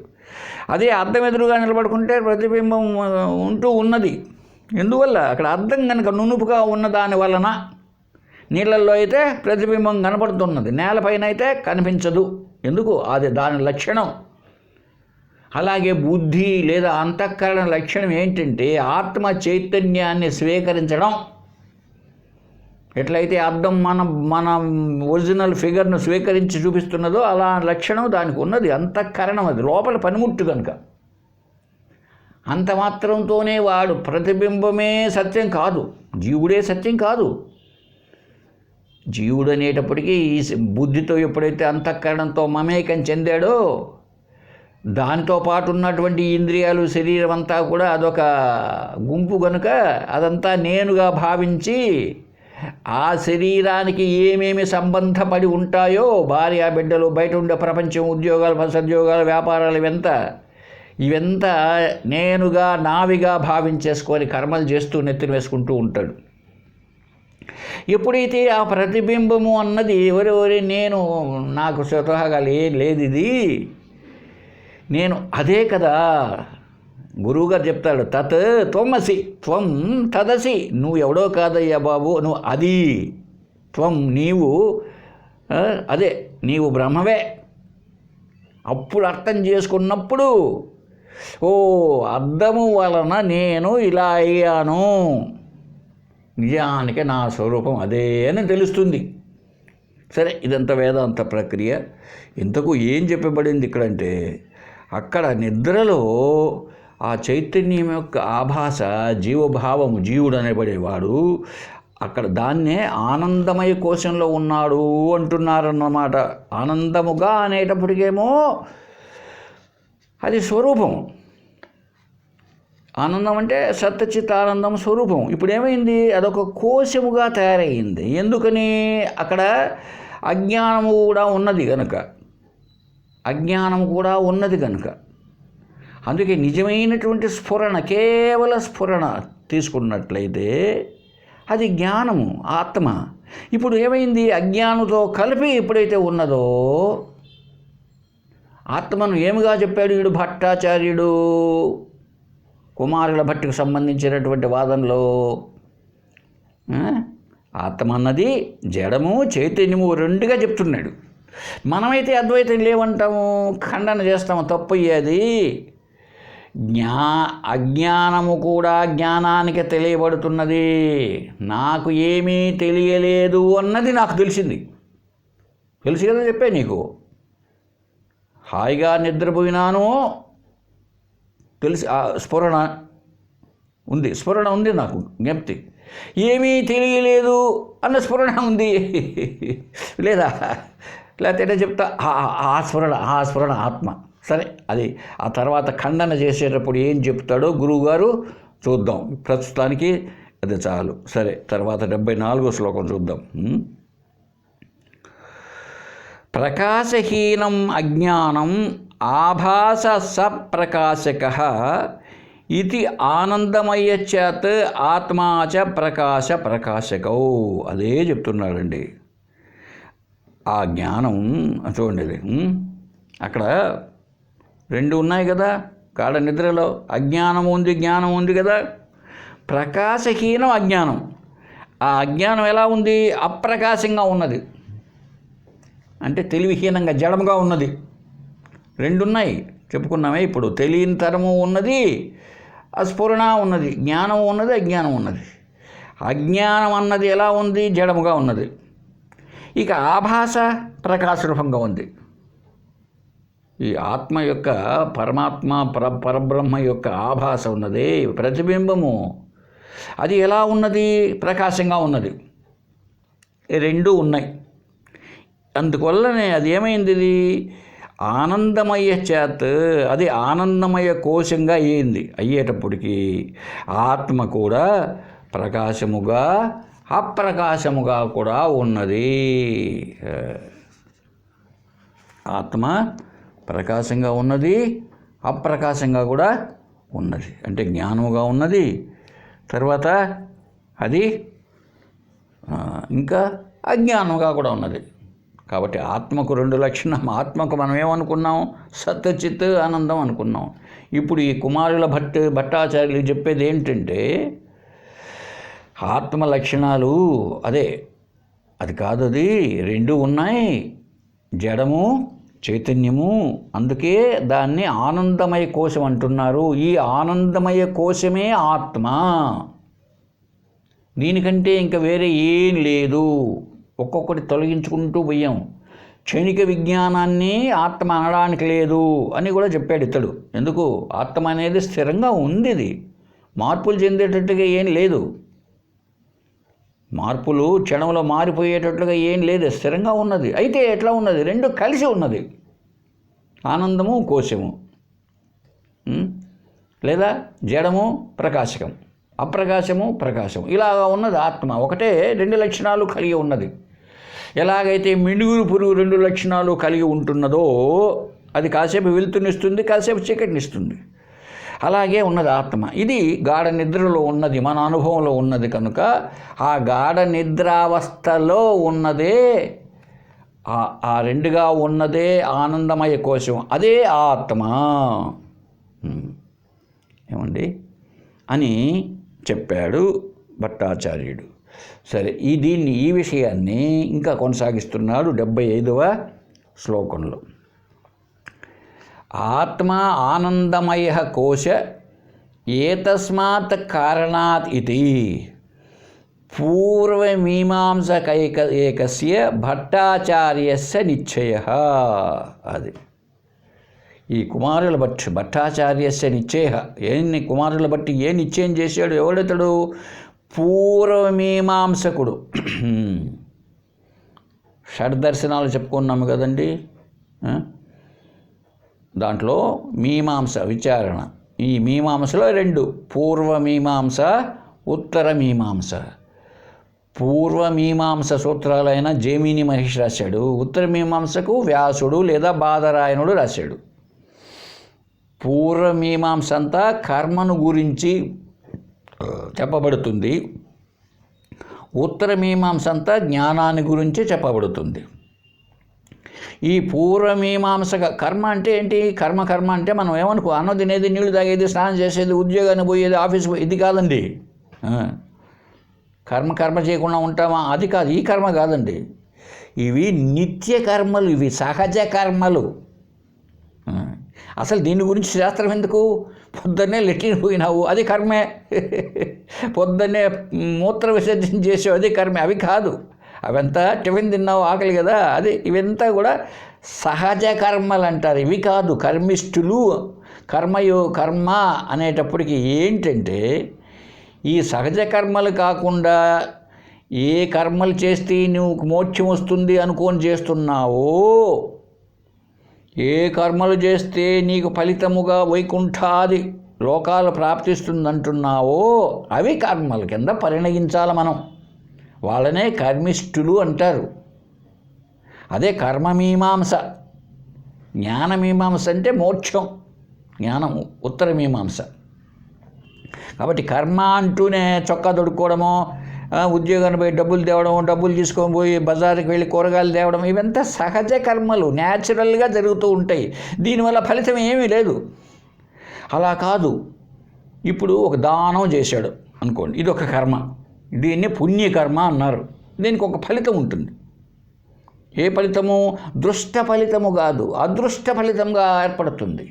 అదే అద్దం ఎదురుగా నిలబడుకుంటే ప్రతిబింబం ఉంటూ ఉన్నది. ఎందువల్ల? అక్కడ అద్దం కనుక నునుపుగా ఉన్న దాని వలన. నీళ్ళల్లో అయితే ప్రతిబింబం కనపడుతున్నది, నేలపైన అయితే కనిపించదు. ఎందుకు? అది దాని లక్షణం. అలాగే బుద్ధి లేదా అంతఃకరణ లక్షణం ఏంటంటే ఆత్మ చైతన్యాన్ని స్వీకరించడం. ఎట్లయితే అద్దం మన ఒరిజినల్ ఫిగర్ను స్వీకరించి చూపిస్తున్నదో అలా లక్షణం దానికి ఉన్నది. అంతఃకరణం అది, లోపల పనిముట్టు కనుక. అంత మాత్రంతోనే వాడు ప్రతిబింబమే సత్యం కాదు, జీవుడే సత్యం కాదు. జీవుడు అనేటప్పటికీ ఈ బుద్ధితో ఎప్పుడైతే అంతఃకరణంతో మమేకం చెందాడో దానితో పాటు ఉన్నటువంటి ఇంద్రియాలు, శరీరం అంతా కూడా అదొక గుంపు కనుక అదంతా నేనుగా భావించి ఆ శరీరానికి ఏమేమి సంబంధపడి ఉంటాయో, భార్య బిడ్డలు, బయట ఉండే ప్రపంచం, ఉద్యోగాలు, సద్యోగాలు, వ్యాపారాలు, ఇవంతా నేనుగా నావిగా భావించేసుకొని కర్మలు చేస్తూ నెత్తిన వేసుకుంటూ ఉంటాడు. ఎప్పుడైతే ఆ ప్రతిబింబము అన్నది ఎవరెవరి నేను, నాకు స్వతహాగా లేదు, ఇది నేను అదే కదా. గురువుగారు చెప్తాడు, తత్ త్వమసి త్వం తదసి. నువ్వు ఎవడో కాదయ్యా బాబు, నువ్వు అది. త్వం నీవు, అదే నీవు బ్రహ్మవే. అప్పుడు అర్థం చేసుకున్నప్పుడు ఓ అద్దము వలన నేను ఇలా అయ్యాను, నిజానికి నా స్వరూపం అదే అని తెలుస్తుంది. సరే, ఇదంతా వేదాంత ప్రక్రియ. ఇంతకు ఏం చెప్పబడింది ఇక్కడంటే అక్కడ నిద్రలో ఆ చైతన్యం యొక్క ఆభాస, జీవభావము, జీవుడు అనేబడేవాడు అక్కడ దాన్నే ఆనందమయ కోశంలో ఉన్నాడు అంటున్నారన్నమాట. ఆనందముగా అనేటప్పటికేమో అది స్వరూపం. ఆనందం అంటే సత్యచిత్ ఆనందం స్వరూపం. ఇప్పుడు ఏమైంది? అదొక కోశముగా తయారయ్యింది. ఎందుకని? అక్కడ అజ్ఞానము కూడా ఉన్నది కనుక, అందుకే నిజమైనటువంటి స్ఫురణ, కేవల స్ఫురణ తీసుకున్నట్లయితే అది జ్ఞానము, ఆత్మ. ఇప్పుడు ఏమైంది? అజ్ఞానంతో కలిపి ఎప్పుడైతే ఉన్నదో ఆత్మను ఏమిగా చెప్పాడు వీడు భట్టాచార్యుడు కుమారుల భట్టికి సంబంధించినటువంటి వాదనలో? ఆత్మ అన్నది జడము, చైతన్యము రెండుగా చెప్తున్నాడు. మనమైతే అద్వైతం లేవంటాము, ఖండన చేస్తాము, తప్పు అయ్యేది. అజ్ఞానము కూడా జ్ఞానానికి తెలియబడుతున్నది. నాకు ఏమీ తెలియలేదు అన్నది నాకు తెలిసింది. తెలిసి కదా చెప్పే నీకు. హాయిగా నిద్రపోయినాను, తెలిసి స్ఫురణ ఉంది నాకు జ్ఞప్తి. ఏమీ తెలియలేదు అన్న స్ఫురణ ఉంది లేదా? లేకపోతే ఏంటో చెప్తా, ఆ స్ఫురణ ఆత్మ. సరే, అది ఆ తర్వాత ఖండన చేసేటప్పుడు ఏం చెప్తాడో గురువుగారు చూద్దాం. ప్రస్తుతానికి అది చాలు. సరే, తర్వాత 74వ శ్లోకం చూద్దాం. ప్రకాశహీనం అజ్ఞానం ఆభాస సప్రకాశకః ఇది ఆనందమయ్యచేత్ ఆత్మాచ ప్రకాశ ప్రకాశకౌ. అదే చెప్తున్నాడండి. ఆ జ్ఞానం చూడండి, ఇది అక్కడ రెండు ఉన్నాయి కదా. గాఢ నిద్రలో అజ్ఞానం ఉంది, జ్ఞానం ఉంది కదా. ప్రకాశహీనం అజ్ఞానం. ఆ అజ్ఞానం ఎలా ఉంది? అప్రకాశంగా ఉన్నది, అంటే తెలివిహీనంగా జడముగా ఉన్నది. రెండున్నాయి చెప్పుకున్నామే ఇప్పుడు. తెలియని తరము ఉన్నది, అస్ఫురణ ఉన్నది. జ్ఞానం ఉన్నది, అజ్ఞానం ఉన్నది. అజ్ఞానం అన్నది ఎలా ఉంది? జడముగా ఉన్నది. ఇక ఆభాస ప్రకాశరూపంగా ఉంది. ఈ ఆత్మ యొక్క పరమాత్మ పరబ్రహ్మ యొక్క ఆభాస ఉన్నది, ప్రతిబింబము, అది ఎలా ఉన్నది? ప్రకాశంగా ఉన్నది. రెండూ ఉన్నాయి. అందువల్లనే అది ఏమైంది? ఇది ఆనందమయ చేత్, అది ఆనందమయ కోశంగా అయ్యేటప్పటికీ ఆత్మ కూడా ప్రకాశముగా అప్రకాశముగా కూడా ఉన్నది. ఆత్మ ప్రకాశంగా ఉన్నది, అప్రకాశంగా కూడా ఉన్నది. అంటే జ్ఞానముగా ఉన్నది, తర్వాత అది ఇంకా అజ్ఞానంగా కూడా ఉన్నది. కాబట్టి ఆత్మకు రెండు లక్షణం. ఆత్మకు మనం ఏమనుకున్నాం? సత్చిత్ ఆనందం అనుకున్నాం. ఇప్పుడు ఈ కుమారుల భట్టాచార్యులు చెప్పేది ఏంటంటే ఆత్మ లక్షణాలు అది కాదు, అది రెండు ఉన్నాయి, జడము చైతన్యము. అందుకే దాన్ని ఆనందమయ కోశం అంటున్నారు. ఈ ఆనందమయ కోశమే ఆత్మ, దీనికంటే ఇంకా వేరే ఏం లేదు. ఒక్కొక్కటి తొలగించుకుంటూ పోయాం. క్షణిక విజ్ఞానాన్ని ఆత్మ అనడానికి లేదు అని కూడా చెప్పాడు ఇతడు. ఎందుకు? ఆత్మ అనేది స్థిరంగా ఉంది, ఇది మార్పులు చెందేటట్టుగా ఏం లేదు. మార్పులు క్షణంలో మారిపోయేటట్లుగా ఏం లేదు, స్థిరంగా ఉన్నది. అయితే ఎట్లా ఉన్నది? రెండు కలిసి ఉన్నది, ఆనందము కోశము, లేదా జడము ప్రకాశకం, అప్రకాశము ప్రకాశం, ఇలాగా ఉన్నది ఆత్మ. ఒకటే రెండు లక్షణాలు కలిగి ఉన్నది. ఎలాగైతే మినుగురు పురుగు రెండు లక్షణాలు కలిగి ఉంటున్నదో, అది కాసేపు వెలుతునిస్తుంది, కాసేపు చీకటినిస్తుంది, అలాగే ఉన్నది ఆత్మ. ఇది గాఢ నిద్రలో ఉన్నది, మన అనుభవంలో ఉన్నది కనుక ఆ గాఢ నిద్రావస్థలో ఉన్నదే, ఆ రెండుగా ఉన్నదే ఆనందమయ కోశం, అదే ఆత్మ ఏమండి అని చెప్పాడు భట్టాచార్యుడు. సరే, ఈ విషయాన్ని ఇంకా కొనసాగిస్తున్నాడు 75వ శ్లోకంలో. ఆత్మ ఆనందమయ కోశ ఏతస్మాత్ కారణాత్ ఇది పూర్వమీమాంసకైకస్య భట్టాచార్యస్య నిశ్చయః. అది ఈ కుమారుల భట్టాచార్యస్య నిశ్చయ. కుమారుల బట్టి ఏ నిశ్చయం చేశాడు? ఎవడతడు? పూర్వమీమాంసకుడు. షడ్దర్శనాలు చెప్పుకున్నాము కదండి. దాంట్లో మీమాంస విచారణ. ఈ మీమాంసలో రెండు, పూర్వమీమాంస, ఉత్తర మీమాంస. పూర్వమీమాంస సూత్రాలైన జైమిని మహర్షి రాశాడు. ఉత్తర మీమాంసకు వ్యాసుడు లేదా బాదరాయణుడు రాశాడు. పూర్వమీమాంస అంతా కర్మను గురించి చెప్పబడుతుంది, ఉత్తర మీమాంస అంతా జ్ఞానాన్ని గురించి చెప్పబడుతుంది. ఈ పూర్వమీమాంసక కర్మ అంటే ఏంటి? కర్మ అంటే మనం ఏమనుకో, అన్నం తినేది, నీళ్లు తాగేది, స్నానం చేసేది, ఉద్యోగాన్ని పోయేది, ఆఫీస్ ఇది కాదండి. కర్మ చేయకుండా ఉంటామా? అది కాదు, ఈ కర్మ కాదండి. ఇవి నిత్య కర్మలు, ఇవి సహజ కర్మలు. అసలు దీని గురించి శాస్త్రం ఎందుకు? పొద్దున్నే లెట్రిన్ పోయినావు, అది కర్మే. పొద్దున్నే మూత్ర విసర్జన చేసావు, అది కర్మే. అవి కాదు, అవంతా టిఫిన్ తిన్నావు, ఆకలి కదా, అది. ఇవంతా కూడా సహజ కర్మలు అంటారు. ఇవి కాదు కర్మిష్ఠులు. కర్మ అనేటప్పటికి ఏంటంటే ఈ సహజ కర్మలు కాకుండా ఏ కర్మలు చేస్తే నువ్వు మోక్షం వస్తుంది అనుకొని చేస్తున్నావో, ఏ కర్మలు చేస్తే నీకు ఫలితముగా వైకుంఠాది లోకాలు ప్రాప్తిస్తుందంటున్నావో అవి కర్మల కింద పరిణయించాలి మనం. వాళ్ళనే కర్మిష్ఠులు అంటారు. అదే కర్మమీమాంస. జ్ఞానమీమాంస అంటే మోక్షం, జ్ఞానము ఉత్తర మీమాంస. కాబట్టి కర్మ అంటూనే చొక్కా దొడుక్కోవడమో, ఉద్యోగాన్ని పోయి డబ్బులు తేవడం, డబ్బులు తీసుకొని పోయి బజారుకి వెళ్ళి కూరగాయలు తేవడం, ఇవంతా సహజ కర్మలు, న్యాచురల్గా జరుగుతూ ఉంటాయి. దీనివల్ల ఫలితం ఏమీ లేదు. అలా కాదు. ఇప్పుడు ఒక దానం చేశాడు అనుకోండి, ఇది ఒక కర్మ, దీన్ని పుణ్యకర్మ అన్నారు. దీనికి ఒక ఫలితం ఉంటుంది. ఏ ఫలితము? దృష్ట ఫలితము కాదు, అదృష్ట ఫలితంగా ఏర్పడుతుంది.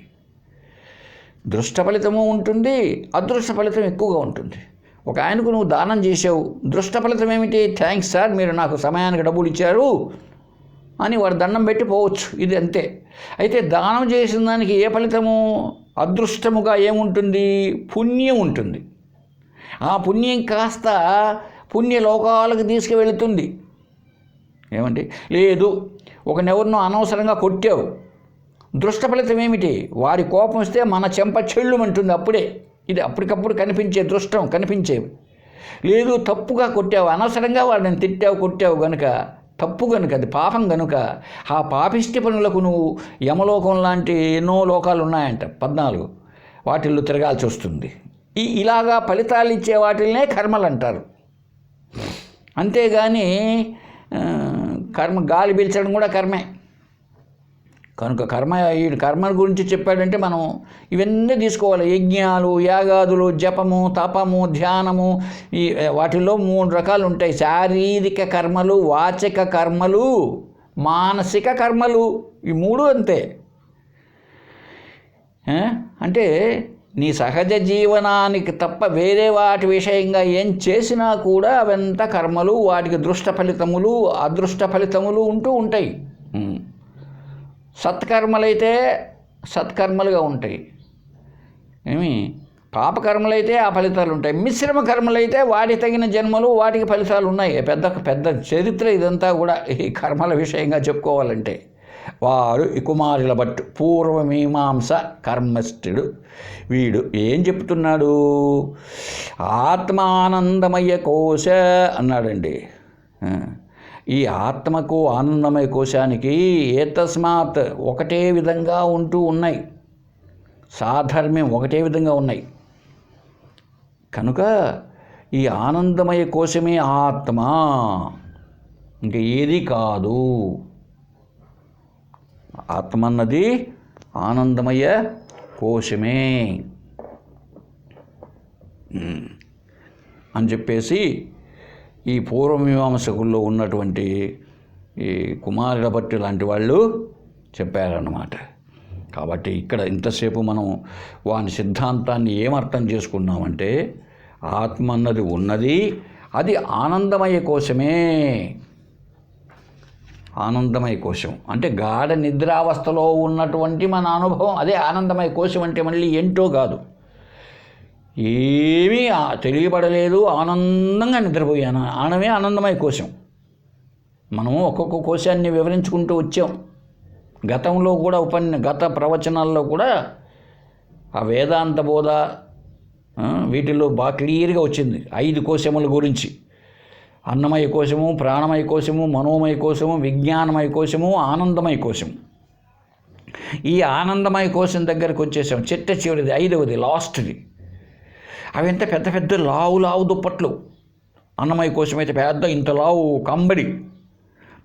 దృష్ట ఫలితము ఉంటుంది, అదృష్ట ఫలితం ఎక్కువగా ఉంటుంది. ఒక ఆయనకు నువ్వు దానం చేసావు, దృష్ట ఫలితం ఏమిటి? థ్యాంక్స్ సార్, మీరు నాకు సమయానికి డబ్బులు ఇచ్చారు అని వాడు దండం పెట్టి పోవచ్చు. ఇది అంతే. అయితే దానం చేసిన దానికి ఏ ఫలితము? అదృష్టముగా ఏముంటుంది? పుణ్యం ఉంటుంది. ఆ పుణ్యం కాస్త పుణ్యలోకాలకు తీసుకువెళుతుంది. ఏమండి? లేదు, ఒకనెవరినో అనవసరంగా కొట్టావు, దృష్ట ఫలితం ఏమిటి? వారి కోపం వస్తే మన చెంప చెళ్ళుమంటుంది అప్పుడే. ఇది అప్పటికప్పుడు కనిపించే దృష్టం, కనిపించేవి. లేదు, తప్పుగా కొట్టావు, అనవసరంగా వాడిని తిట్టావు, కొట్టావు గనుక, తప్పు కనుక, అది పాపం కనుక ఆ పాపిష్టి పనులకు నువ్వు యమలోకం లాంటి ఎన్నో లోకాలు ఉన్నాయంట, 14, వాటిల్లో తిరగాల్సి వస్తుంది. ఇలాగా ఫలితాలు ఇచ్చే వాటిల్నే కర్మలు అంటారు. అంతేగాని కర్మ, గాలి పీల్చడం కూడా కర్మే కనుక ఈ కర్మ గురించి చెప్పాడంటే మనం ఇవన్నీ తీసుకోవాలి. యజ్ఞాలు, యాగాదులు, జపము, తపము, ధ్యానము, ఈ వాటిల్లో 3 రకాలు ఉంటాయి. శారీరక కర్మలు, వాచక కర్మలు, మానసిక కర్మలు. ఈ 3 అంతే. అంటే నీ సహజ జీవనానికి తప్ప వేరే వాటి విషయంగా ఏం చేసినా కూడా అవంతా కర్మలు. వాటికి దృష్ట ఫలితములు, అదృష్ట ఫలితములు ఉంటూ ఉంటాయి. సత్కర్మలైతే సత్కర్మలుగా ఉంటాయి, పాపకర్మలైతే ఆ ఫలితాలు ఉంటాయి. మిశ్రమ కర్మలైతే వాటికి తగిన జన్మలు, వాటికి ఫలితాలు ఉన్నాయి. పెద్ద చరిత్ర ఇదంతా కూడా ఈ కర్మల విషయంగా చెప్పుకోవాలంటే. వాడు ఈ కుమారుల భట్టు పూర్వమీమాంస కర్మస్థుడు. వీడు ఏం చెప్తున్నాడు? ఆత్మానందమయ కోశ అన్నాడండి. ఈ ఆత్మకు, ఆనందమయ కోశానికి ఏతస్మాత్ ఒకటే విధంగా ఉంటూ ఉన్నాయి, సాధర్మ్యం ఒకటే విధంగా ఉన్నాయి కనుక ఈ ఆనందమయ కోశమే ఆత్మ, ఇంక ఏది కాదు. ఆత్మ అన్నది ఆనందమయ కోశమే అని చెప్పేసి ఈ పూర్వమీమాంసకుల్లో ఉన్నటువంటి ఈ కుమారుల భట్టి లాంటి వాళ్ళు చెప్పారన్నమాట. కాబట్టి ఇక్కడ ఇంతసేపు మనం వాని సిద్ధాంతాన్ని ఏమర్థం చేసుకున్నామంటే, ఆత్మ అన్నది ఉన్నది, అది ఆనందమయ కోశమే. ఆనందమయ కోశం అంటే గాఢ నిద్రావస్థలో ఉన్నటువంటి మన అనుభవం, అదే ఆనందమయ కోశం. అంటే మళ్ళీ ఏంటో కాదు, ఏమీ తెలియబడలేదు, ఆనందంగా నిద్రపోయాను. ఆనమే ఆనందమయ కోశం. మనము ఒక్కొక్క కోశాన్ని వివరించుకుంటూ వచ్చాం. గతంలో కూడా గత ప్రవచనాల్లో కూడా ఆ వేదాంత బోధ వీటిల్లో బాగా క్లియర్గా వచ్చింది 5 కోశముల గురించి. అన్నమయ కోశము, ప్రాణమయ కోశము, మనోమయ కోశము, విజ్ఞానమయ కోశము, ఆనందమయ కోశము. ఈ ఆనందమయ కోశం దగ్గరకు వచ్చేసాం. చివరిది 5వది, లాస్ట్ది. అవి ఎంత పెద్ద లావు దుప్పట్లు. అన్నమయ కోశం అయితే పెద్ద ఇంత లావు కంబళి,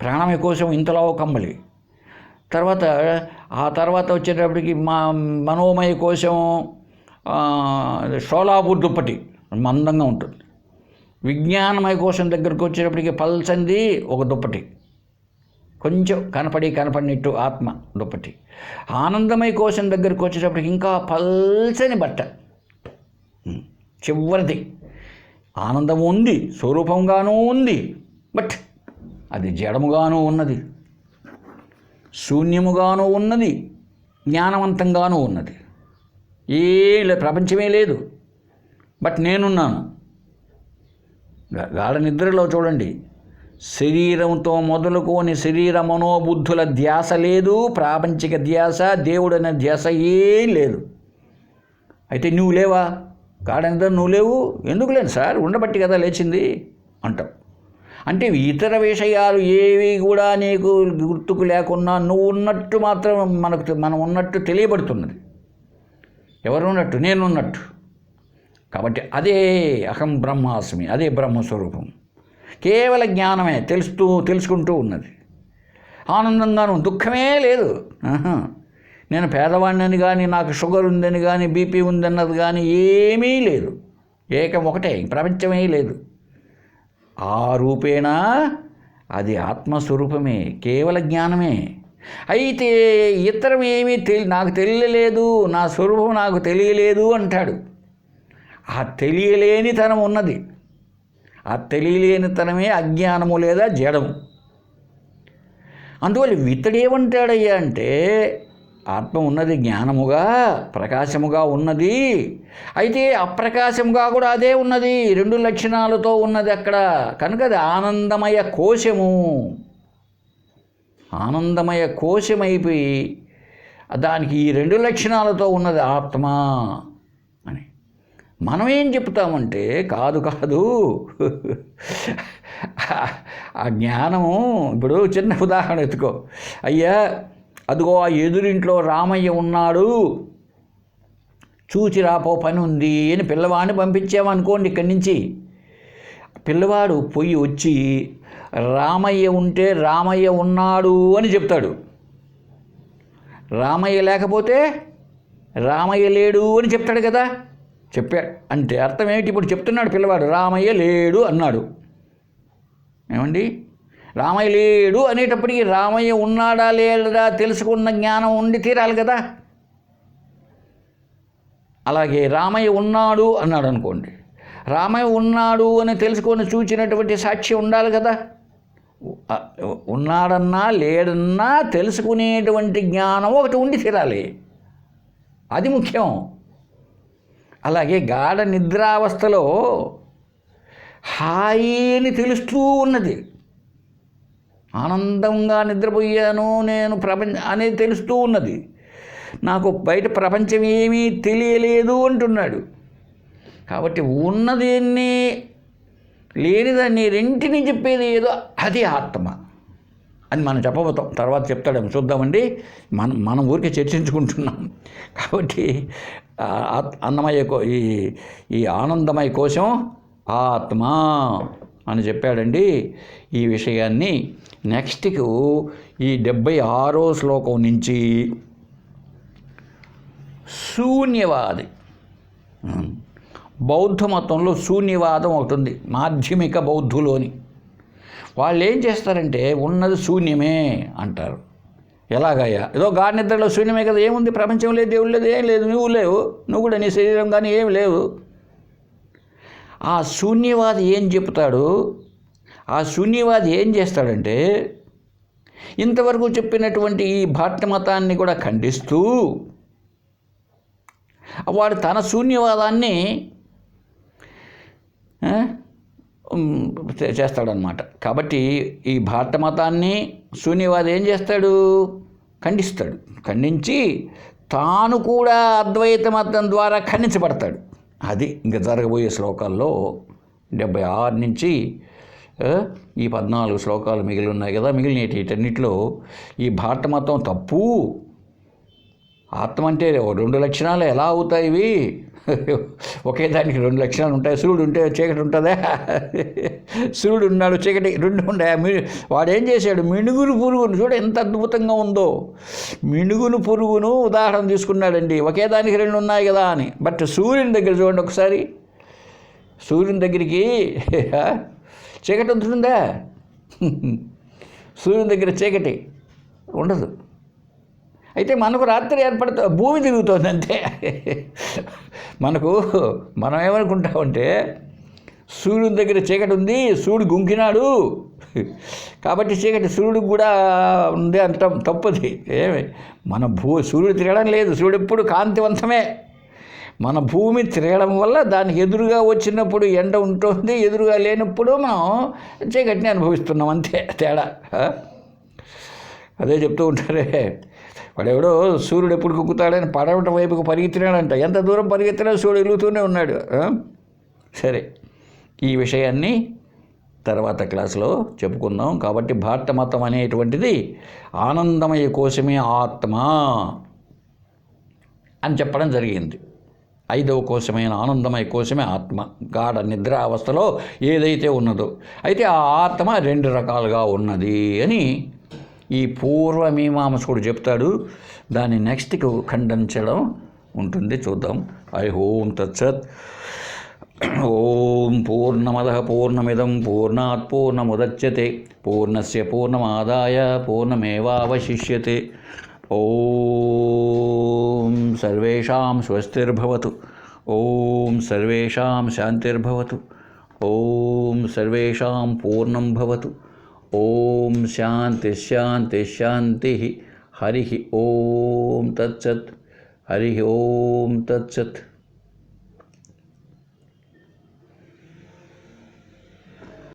ప్రాణమయ కోశం ఇంత లావు కంబళి. ఆ తర్వాత వచ్చేటప్పటికి మనోమయ కోశం షోలాపూర్ దుప్పటి, మందంగా ఉంటుంది. విజ్ఞానమయ కోశం దగ్గరకు వచ్చేటప్పటికి పల్సంది ఒక దుప్పటి, కొంచెం కనపడినట్టు ఆత్మ దుప్పటి. ఆనందమయ కోశం దగ్గరకు వచ్చేటప్పటికి ఇంకా పల్సని బట్ట, చివరిది. ఆనందం ఉంది, స్వరూపంగానూ ఉంది, బట్ అది జడముగానూ ఉన్నది, శూన్యముగానూ ఉన్నది, జ్ఞానవంతంగానూ ఉన్నది. ప్రపంచమే లేదు, బట్ నేనున్నాను. గాఢ నిద్రలో చూడండి, శరీరంతో మొదలుకొని శరీర మనోబుద్ధుల ధ్యాస లేదు, ప్రాపంచిక ధ్యాస, దేవుడనే ధ్యాస ఏం లేదు. అయితే నువ్వు లేవా? గాఢ నిద్ర నువ్వు లేవు, ఎందుకు లేను సార్, ఉండబట్టి కదా లేచింది అంటావు. అంటే ఇతర విషయాలు ఏవి కూడా నీకు గుర్తుకు లేకున్నా నువ్వు ఉన్నట్టు మాత్రం మనం ఉన్నట్టు తెలియబడుతున్నది. ఎవరు ఉన్నట్టు? నేనున్నట్టు. కాబట్టి అదే అహం బ్రహ్మాస్మి, అదే బ్రహ్మస్వరూపం. కేవల జ్ఞానమే తెలుసుకుంటూ ఉన్నది. ఆనందంగాను, దుఃఖమే లేదు. నేను పేదవాడిని కానీ, నాకు షుగర్ ఉందని కానీ, బీపీ ఉందన్నది కానీ ఏమీ లేదు. ఒకటే, ప్రపంచమే లేదు. ఆ రూపేణా అది ఆత్మస్వరూపమే, కేవల జ్ఞానమే. అయితే ఇతరం ఏమీ నాకు తెలియలేదు, నా స్వరూపం నాకు తెలియలేదు అంటాడు. ఆ తెలియలేనితనం ఉన్నది. ఆ తెలియలేనితనమే అజ్ఞానము లేదా జడము. అందువల్ల ఇతడేమంటాడయ్యా అంటే, ఆత్మ ఉన్నది జ్ఞానముగా, ప్రకాశముగా ఉన్నది. అయితే అప్రకాశముగా కూడా అదే ఉన్నది, 2 లక్షణాలతో ఉన్నది అక్కడ. కనుక అది ఆనందమయ కోశము. ఆనందమయ కోశమైపోయి దానికి ఈ 2 లక్షణాలతో ఉన్నది ఆత్మ అని. మనం ఏం చెప్తామంటే, కాదు ఆ జ్ఞానము. ఇప్పుడు చిన్న ఉదాహరణ ఎత్తుకో. అయ్యా, అదిగో ఆ ఎదురింట్లో రామయ్య ఉన్నాడు, చూచి రాపో పని ఉంది అని పిల్లవాడిని పంపించామనుకోండి. ఇక్కడి నుంచి పిల్లవాడు పోయి వచ్చి రామయ్య ఉంటే రామయ్య ఉన్నాడు అని చెప్తాడు. రామయ్య లేకపోతే రామయ్య లేడు అని చెప్తాడు కదా. చెప్పాడు అంటే అర్థం ఏమిటి? ఇప్పుడు చెప్తున్నాడు పిల్లవాడు, రామయ్య లేడు అన్నాడు. ఏమండి, రామయ్య లేడు అనేటప్పటికీ రామయ్య ఉన్నాడా లేడా తెలుసుకున్న జ్ఞానం ఉండి తీరాలి కదా. అలాగే రామయ్య ఉన్నాడు అన్నాడు అనుకోండి, రామయ్య ఉన్నాడు అని తెలుసుకొని చూచినటువంటి సాక్ష్యం ఉండాలి కదా. ఉన్నాడన్నా లేడన్నా తెలుసుకునేటువంటి జ్ఞానం ఒకటి ఉండి తీరాలి, అది ముఖ్యం. అలాగే గాఢ నిద్రావస్థలో హాయి అని తెలుస్తూ ఉన్నది, ఆనందంగా నిద్రపోయాను నేను అనేది తెలుస్తూ ఉన్నది. నాకు బయట ప్రపంచం ఏమీ తెలియలేదు అంటున్నాడు. కాబట్టి ఉన్నదాన్ని లేనిదాన్ని రెంటిని చెప్పేది ఏదో అది ఆత్మ అని మనం చెప్పబోతాం. తర్వాత చెప్తాడేమో చూద్దామండి. మనం ఊరికే చర్చించుకుంటున్నాం. కాబట్టి అన్నమయ్య ఈ ఆనందమయ కోశం ఆత్మ అని చెప్పాడండి. ఈ విషయాన్ని నెక్స్ట్కు ఈ 76వ శ్లోకం నుంచి శూన్యవాది, బౌద్ధ మతంలో శూన్యవాదం ఒకటి ఉంది, మాధ్యమిక బౌద్ధులోని. వాళ్ళు ఏం చేస్తారంటే ఉన్నది శూన్యమే అంటారు. ఎలాగయ్యా? ఏదో గాఢ నిద్రలో శూన్యమే కదా, ఏముంది, ప్రపంచం లేదు, దేవుడు లేదు, ఏం లేదు, నువ్వు లేవు, నువ్వు కూడా నీ శరీరం కానీ ఏమి లేవు. ఆ శూన్యవాది ఏం చెప్తాడు? ఆ శూన్యవాది ఏం చేస్తాడంటే ఇంతవరకు చెప్పినటువంటి ఈ భారత మతాన్ని కూడా ఖండిస్తూ వాడు తన శూన్యవాదాన్ని చేస్తాడనమాట. కాబట్టి ఈ భారత మతాన్ని శూన్యవాది ఏం చేస్తాడు? ఖండిస్తాడు. ఖండించి తాను కూడా అద్వైత మతం ద్వారా ఖండించబడతాడు. అది ఇంకా జరగబోయే శ్లోకాల్లో 76 నుంచి ఈ 14 శ్లోకాలు మిగిలి ఉన్నాయి కదా. మిగిలిన వీటన్నిటిలో ఈ భారత మతం తప్పు, ఆత్మ అంటే 2 లక్షణాలు ఎలా అవుతాయి ఇవి? ఒకే దానికి 2 లక్షణాలు ఉంటాయి. సూర్యుడు ఉంటే చీకటి ఉంటుందా? సూర్యుడు ఉన్నాడు, చీకటి 2 ఉంటాయి. వాడు ఏం చేశాడు? మినుగును పురుగును చూడ ఎంత అద్భుతంగా ఉందో. మినుగును పురుగును ఉదాహరణ తీసుకున్నాడండి. ఒకే దానికి 2 ఉన్నాయి కదా అని. బట్ సూర్యుని దగ్గర చూడండి ఒకసారి. సూర్యుని దగ్గరికి చీకటి ఉంటుందా? సూర్యుని దగ్గర చీకటి ఉండదు. అయితే మనకు రాత్రి ఏర్పడుతుంది, భూమి తిరుగుతుంది అంతే. మనం ఏమనుకుంటామంటే సూర్యుని దగ్గర చీకటి ఉంది, సూర్యుడు గుంకినాడు కాబట్టి చీకటి సూర్యుడికి కూడా ఉంది అంటాం. తప్పది. సూర్యుడు తిరగడం లేదు. సూర్యుడు ఎప్పుడు కాంతివంతమే. మన భూమి తిరగడం వల్ల దానికి ఎదురుగా వచ్చినప్పుడు ఎండ ఉంటుంది, ఎదురుగా లేనప్పుడు మనం చీకటిని అనుభవిస్తున్నాం, అంతే తేడా. అదే చెప్తూ ఉంటారే, వాడెవడో సూర్యుడు ఎప్పుడు కుక్కుతాడని పడవటం వైపుకు పరిగెత్తినాడంట. ఎంత దూరం పరిగెత్తినా సూర్యుడు వెలుగుతూనే ఉన్నాడు. సరే, ఈ విషయాన్ని తర్వాత క్లాసులో చెప్పుకుందాం. కాబట్టి భారత మతం అనేటువంటిది ఆనందమయ కోశమే ఆత్మ అని చెప్పడం జరిగింది. 5వ కోశమైన ఆనందమయ కోశమే ఆత్మ, గాఢ నిద్ర అవస్థలో ఏదైతే ఉన్నదో. అయితే ఆ ఆత్మ 2 రకాలుగా ఉన్నది అని ఈ పూర్వమీమాంసకుడు చెప్తాడు. దాన్ని నెక్స్ట్కు ఖండించడం ఉంటుంది, చూద్దాం. ఓం తత్సత్. ఓం పూర్ణమదః పూర్ణమిదం పూర్ణాత్ పూర్ణముదచ్యతే పూర్ణస్య పూర్ణమాదాయ పూర్ణమేవావశిష్యతే. ఓం సర్వేషాం స్వస్తిర్భవతు. ఓం సర్వేషాం శాంతిర్భవతు. ఓం సర్వేషాం పూర్ణం భవతు. ఓం శాంతి శాంతి శాంతి. హరి ఓం తత్సత్. హరి ఓం తత్సత్.